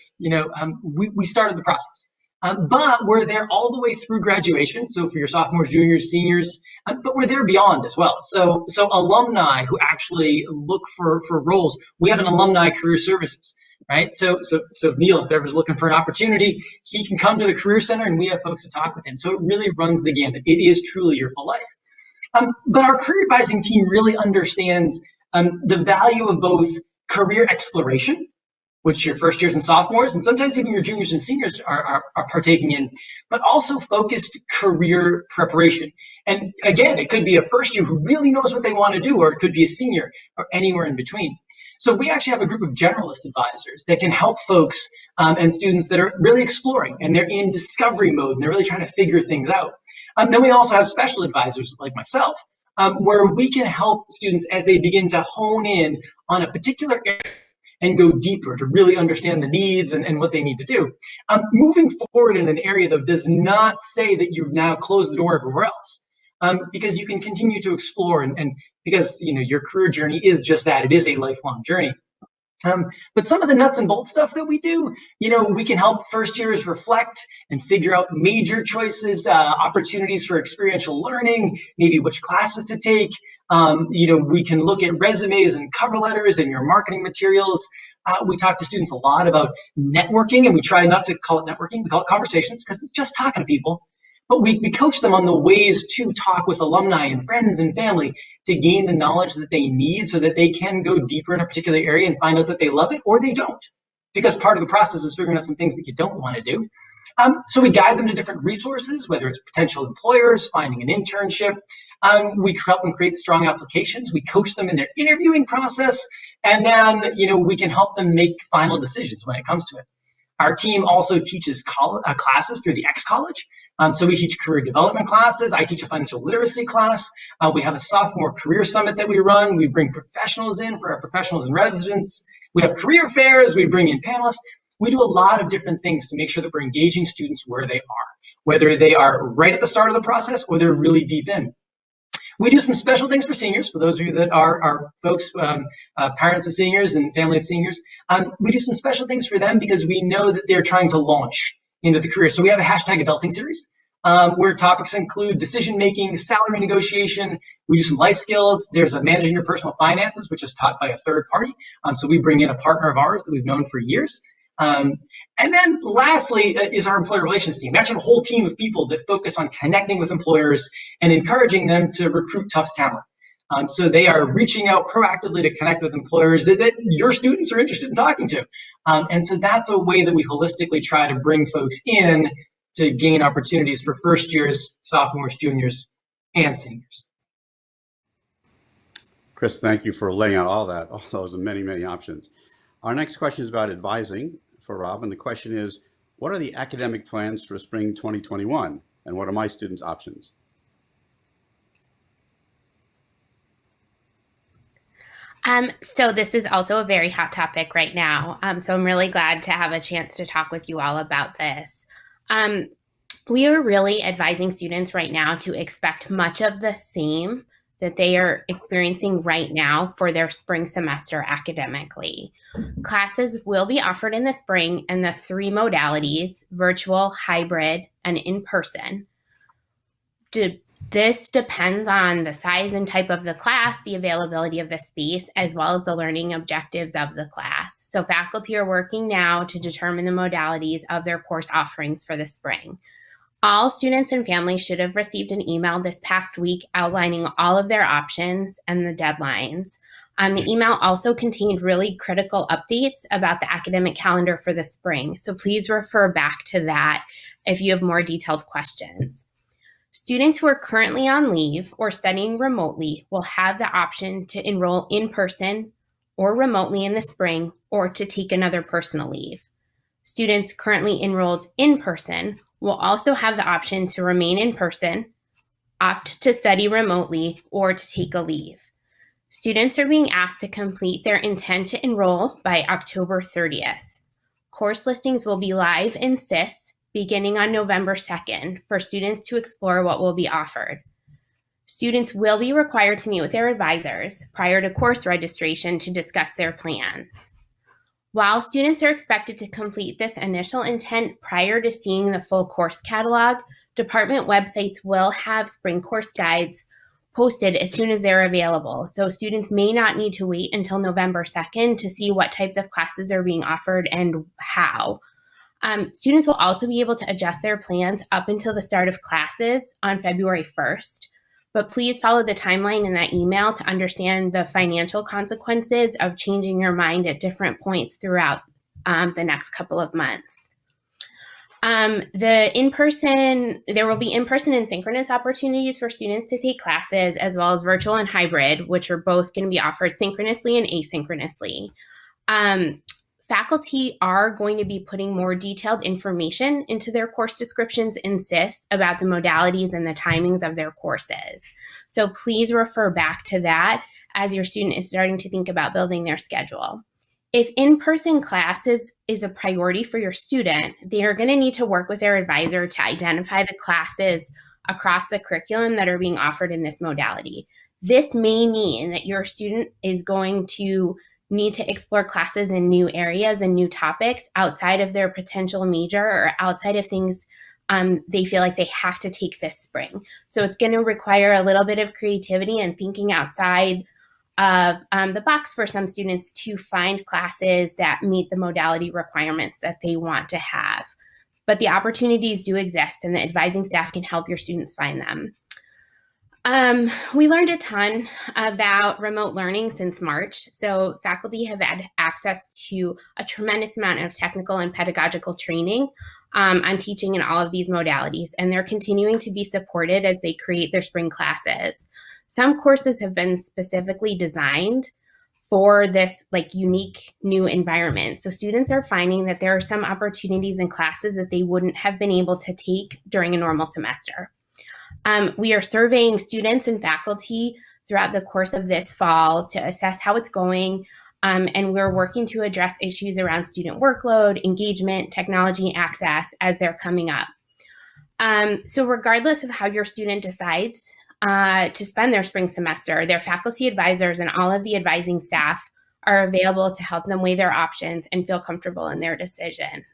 we started the process. But we're there all the way through graduation. So for your sophomores, juniors, seniors, but we're there beyond as well. So alumni who actually look for roles, we have an alumni career services, right? So if Neil, if ever's looking for an opportunity, he can come to the Career Center and we have folks to talk with him. So it really runs the gamut. It is truly your full life. But our career advising team really understands the value of both career exploration, which your first years and sophomores, and sometimes even your juniors and seniors are partaking in, but also focused career preparation. And again, it could be a first year who really knows what they want to do, or it could be a senior, or anywhere in between. So we actually have a group of generalist advisors that can help folks and students that are really exploring, and they're in discovery mode, and they're really trying to figure things out. Then we also have special advisors like myself, where we can help students as they begin to hone in on a particular area and go deeper to really understand the needs and what they need to do. Moving forward in an area, though, does not say that you've now closed the door everywhere else, because you can continue to explore, and because your career journey is just that. It is a lifelong journey. But some of the nuts and bolts stuff that we do, we can help first years reflect and figure out major choices, opportunities for experiential learning, maybe which classes to take. We can look at resumes and cover letters and your marketing materials. We talk to students a lot about networking, and we try not to call it networking, we call it conversations, because it's just talking to people. But we coach them on the ways to talk with alumni and friends and family to gain the knowledge that they need so that they can go deeper in a particular area and find out that they love it or they don't. Because part of the process is figuring out some things that you don't want to do. So we guide them to different resources, whether it's potential employers, finding an internship. We help them create strong applications. We coach them in their interviewing process. And then, we can help them make final decisions when it comes to it. Our team also teaches classes through the X College. So we teach career development classes. I teach a financial literacy class. We have a sophomore career summit that we run. We bring professionals in for our professionals in residence. We have career fairs. We bring in panelists. We do a lot of different things to make sure that we're engaging students where they are, whether they are right at the start of the process or they're really deep in. We do some special things for seniors, for those of you that are folks, parents of seniors and family of seniors. We do some special things for them because we know that they're trying to launch into the career. So we have a #adulting series where topics include decision-making, salary negotiation. We do some life skills. There's a managing your personal finances, which is taught by a third party. So we bring in a partner of ours that we've known for years. And then lastly is our employer relations team. We actually have a whole team of people that focus on connecting with employers and encouraging them to recruit Tufts talent. So they are reaching out proactively to connect with employers that your students are interested in talking to. And so that's a way that we holistically try to bring folks in to gain opportunities for first years, sophomores, juniors, and seniors.
Chris, thank you for laying out all those many, many options. Our next question is about advising for Rob, and the question is, what are the academic plans for spring 2021, and what are my students' options?
So this is also a very hot topic right now. So I'm really glad to have a chance to talk with you all about this. We are really advising students right now to expect much of the same that they are experiencing right now for their spring semester academically. Classes will be offered in the spring in the 3 modalities: virtual, hybrid, and in person. This depends on the size and type of the class, the availability of the space, as well as the learning objectives of the class. So faculty are working now to determine the modalities of their course offerings for the spring. All students and families should have received an email this past week outlining all of their options and the deadlines. The email also contained really critical updates about the academic calendar for the spring. So please refer back to that if you have more detailed questions. Students who are currently on leave or studying remotely will have the option to enroll in person or remotely in the spring, or to take another personal leave. Students currently enrolled in person will also have the option to remain in person, opt to study remotely, or to take a leave. Students are being asked to complete their intent to enroll by October 30th. Course listings will be live in SIS beginning on November 2nd for students to explore what will be offered. Students will be required to meet with their advisors prior to course registration to discuss their plans. While students are expected to complete this initial intent prior to seeing the full course catalog, department websites will have spring course guides posted as soon as they're available. So students may not need to wait until November 2nd to see what types of classes are being offered and how. Students will also be able to adjust their plans up until the start of classes on February 1st. But please follow the timeline in that email to understand the financial consequences of changing your mind at different points throughout the next couple of months. There will be in-person and synchronous opportunities for students to take classes, as well as virtual and hybrid, which are both going to be offered synchronously and asynchronously. Faculty are going to be putting more detailed information into their course descriptions in SIS about the modalities and the timings of their courses. So please refer back to that as your student is starting to think about building their schedule. If in-person classes is a priority for your student, they are going to need to work with their advisor to identify the classes across the curriculum that are being offered in this modality. This may mean that your student is going to need to explore classes in new areas and new topics outside of their potential major or outside of things they feel like they have to take this spring. So it's going to require a little bit of creativity and thinking outside of the box for some students to find classes that meet the modality requirements that they want to have. But the opportunities do exist, and the advising staff can help your students find them. We learned a ton about remote learning since March. So faculty have had access to a tremendous amount of technical and pedagogical training on teaching in all of these modalities, and they're continuing to be supported as they create their spring classes. Some courses have been specifically designed for this unique new environment. So students are finding that there are some opportunities in classes that they wouldn't have been able to take during a normal semester. We are surveying students and faculty throughout the course of this fall to assess how it's going, and we're working to address issues around student workload, engagement, technology access as they're coming up. So regardless of how your student decides to spend their spring semester, their faculty advisors and all of the advising staff are available to help them weigh their options and feel comfortable in their decision.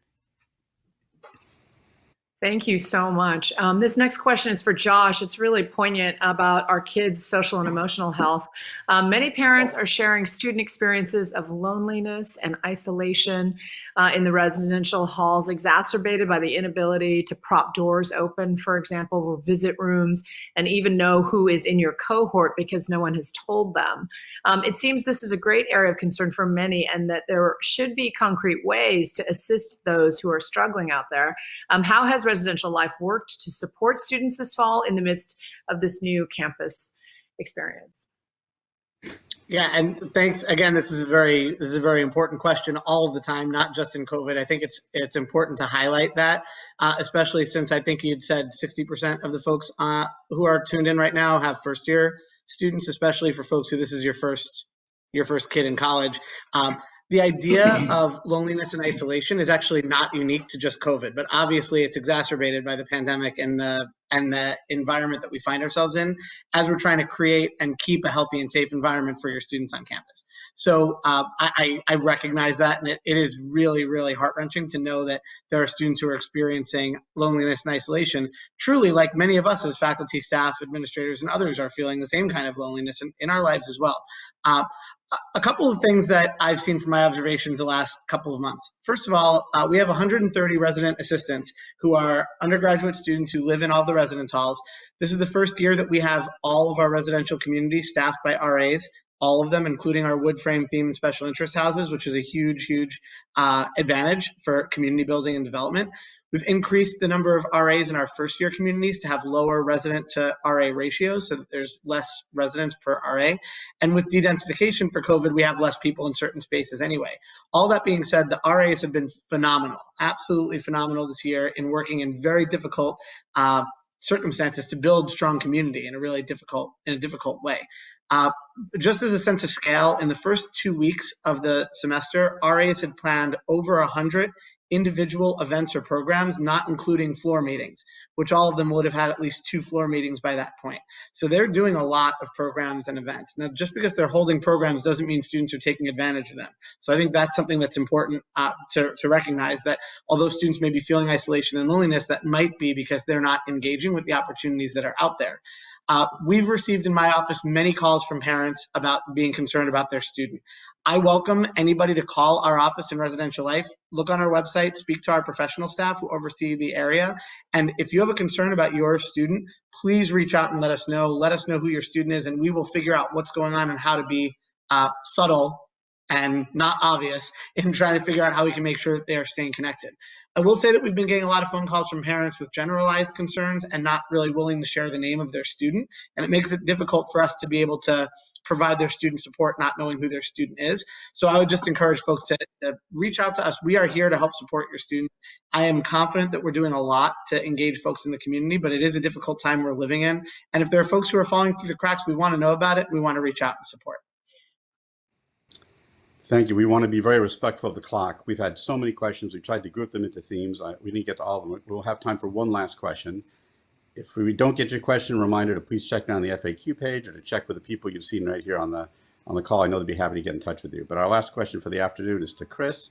Thank you so much. This next question is for Josh. It's really poignant about our kids' social and emotional health. Many parents are sharing student experiences of loneliness and isolation in the residential halls, exacerbated by the inability to prop doors open, for example, or visit rooms, and even know who is in your cohort because no one has told them. It seems this is a great area of concern for many, and that there should be concrete ways to assist those who are struggling out there. How has residential life worked to support students this fall in the midst of this new campus experience?
Yeah, and thanks again. This is a very important question all of the time, not just in COVID. I think it's important to highlight that, especially since I think you'd said 60% of the folks who are tuned in right now have first year students, especially for folks who this is your first your first kid in college. The idea of loneliness and isolation is actually not unique to just COVID, but obviously it's exacerbated by the pandemic and the environment that we find ourselves in as we're trying to create and keep a healthy and safe environment for your students on campus. So I recognize that, and it is really, really heart-wrenching to know that there are students who are experiencing loneliness and isolation, truly like many of us as faculty, staff, administrators, and others are feeling the same kind of loneliness in our lives as well. A couple of things that I've seen from my observations the last couple of months. First of all, we have 130 resident assistants who are undergraduate students who live in all the residence halls. This is the first year that we have all of our residential communities staffed by RAs, all of them, including our wood frame themed special interest houses, which is a huge, huge advantage for community building and development. We've increased the number of RAs in our first year communities to have lower resident to RA ratios so that there's less residents per RA. And with de-densification for COVID, we have less people in certain spaces anyway. All that being said, the RAs have been phenomenal, absolutely phenomenal this year in working in very difficult circumstances to build strong community in a really difficult way. Just as a sense of scale, in the first 2 weeks of the semester, RAs had planned over 100 individual events or programs, not including floor meetings, which all of them would have had at least 2 floor meetings by that point. So they're doing a lot of programs and events. Now, just because they're holding programs doesn't mean students are taking advantage of them. So I think that's something that's important to recognize, that although students may be feeling isolation and loneliness, that might be because they're not engaging with the opportunities that are out there. We've received in my office many calls from parents about being concerned about their student. I welcome anybody to call our office in Residential Life, look on our website, speak to our professional staff who oversee the area. And if you have a concern about your student, please reach out and let us know. Let us know who your student is, and we will figure out what's going on and how to be subtle and not obvious in trying to figure out how we can make sure that they are staying connected. I will say that we've been getting a lot of phone calls from parents with generalized concerns and not really willing to share the name of their student. And it makes it difficult for us to be able to provide their student support, not knowing who their student is. So I would just encourage folks to reach out to us. We are here to help support your student. I am confident that we're doing a lot to engage folks in the community, but it is a difficult time we're living in. And if there are folks who are falling through the cracks, we want to know about it. We want to reach out and support.
Thank you. We want to be very respectful of the clock. We've had so many questions. We tried to group them into themes. We didn't get to all of them. We'll have time for one last question. If we don't get your question, reminder to please check down the FAQ page or to check with the people you've seen right here on the call. I know they'd be happy to get in touch with you. But our last question for the afternoon is to Chris.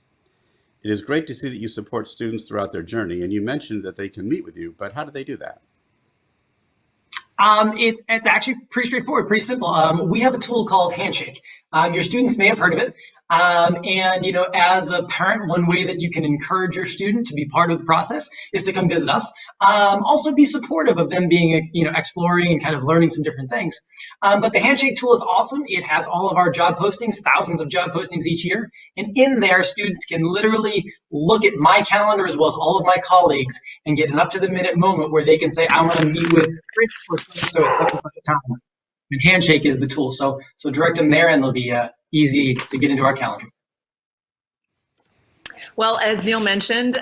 It is great to see that you support students throughout their journey, and you mentioned that they can meet with you, but how do they do that?
It's actually pretty straightforward, pretty simple. We have a tool called Handshake. Your students may have heard of it. And, as a parent, one way that you can encourage your student to be part of the process is to come visit us. Also be supportive of them being, exploring and kind of learning some different things. But the Handshake tool is awesome. It has all of our job postings, thousands of job postings each year. And in there, students can literally look at my calendar as well as all of my colleagues and get an up-to-the-minute moment where they can say, I want to meet with Chris or so at such a time. And Handshake is the tool. So direct them there and they'll be easy to get into our calendar.
Well, as Neil mentioned,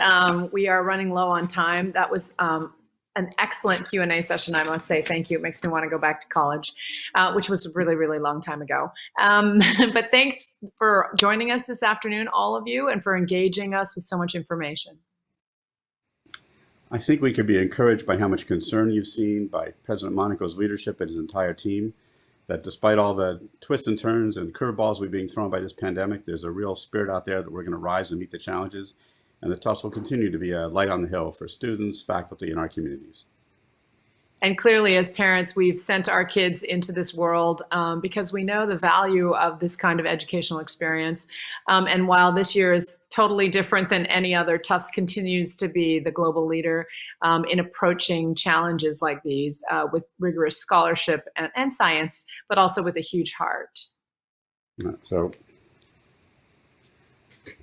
we are running low on time. That was an excellent Q&A session, I must say. Thank you. It makes me want to go back to college, which was a really, really long time ago. But thanks for joining us this afternoon, all of you, and for engaging us with so much information.
I think we could be encouraged by how much concern you've seen by President Monaco's leadership and his entire team, that despite all the twists and turns and curveballs we're being thrown by this pandemic, there's a real spirit out there that we're going to rise and meet the challenges, and that Tufts will continue to be a light on the hill for students, faculty, and our communities.
And clearly, as parents, we've sent our kids into this world because we know the value of this kind of educational experience. And while this year is totally different than any other, Tufts continues to be the global leader in approaching challenges like these with rigorous scholarship and science, but also with a huge heart.
So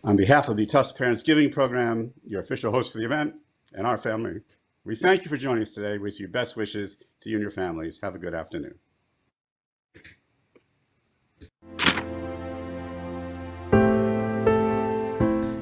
on behalf of the Tufts Parents Giving Program, your official host for the event, and our family, we thank you for joining us today. We wish you best wishes to you and your families. Have a good afternoon.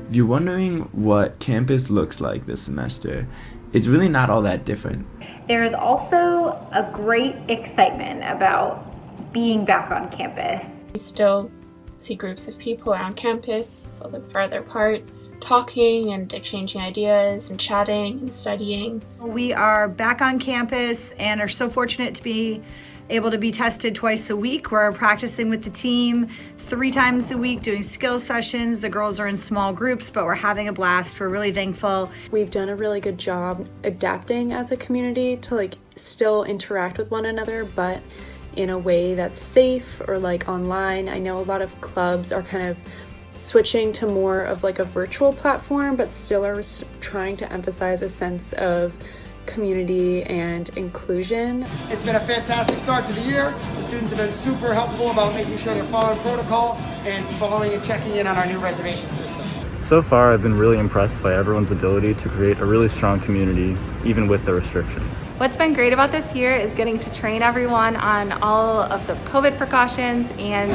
If you're wondering what campus looks like this semester, it's really not all that different.
There is also a great excitement about being back on campus.
We still see groups of people around campus, a little farther apart, talking and exchanging ideas and chatting and studying.
We are back on campus and are so fortunate to be able to be tested twice a week. We're practicing with the team 3 times a week, doing skill sessions. The girls are in small groups, but we're having a blast. We're really thankful.
We've done a really good job adapting as a community to still interact with one another, but in a way that's safe or online. I know a lot of clubs are kind of switching to more of a virtual platform, but still are trying to emphasize a sense of community and inclusion.
It's been a fantastic start to the year. The students have been super helpful about making sure they're following protocol and following and checking in on our new reservation system.
So far, I've been really impressed by everyone's ability to create a really strong community, even with the restrictions.
What's been great about this year is getting to train everyone on all of the COVID precautions and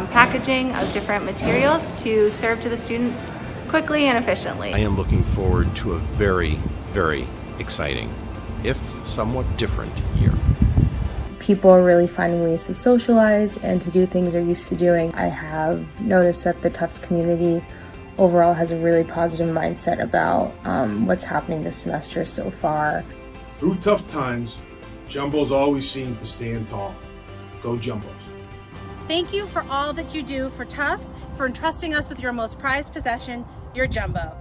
packaging of different materials to serve to the students quickly and efficiently.
I am looking forward to a very, very exciting, if somewhat different, year.
People are really finding ways to socialize and to do things they're used to doing. I have noticed that the Tufts community overall has a really positive mindset about what's happening this semester so far.
Through tough times, Jumbos always seem to stand tall. Go Jumbos.
Thank you for all that you do for Tufts, for entrusting us with your most prized possession, your Jumbo.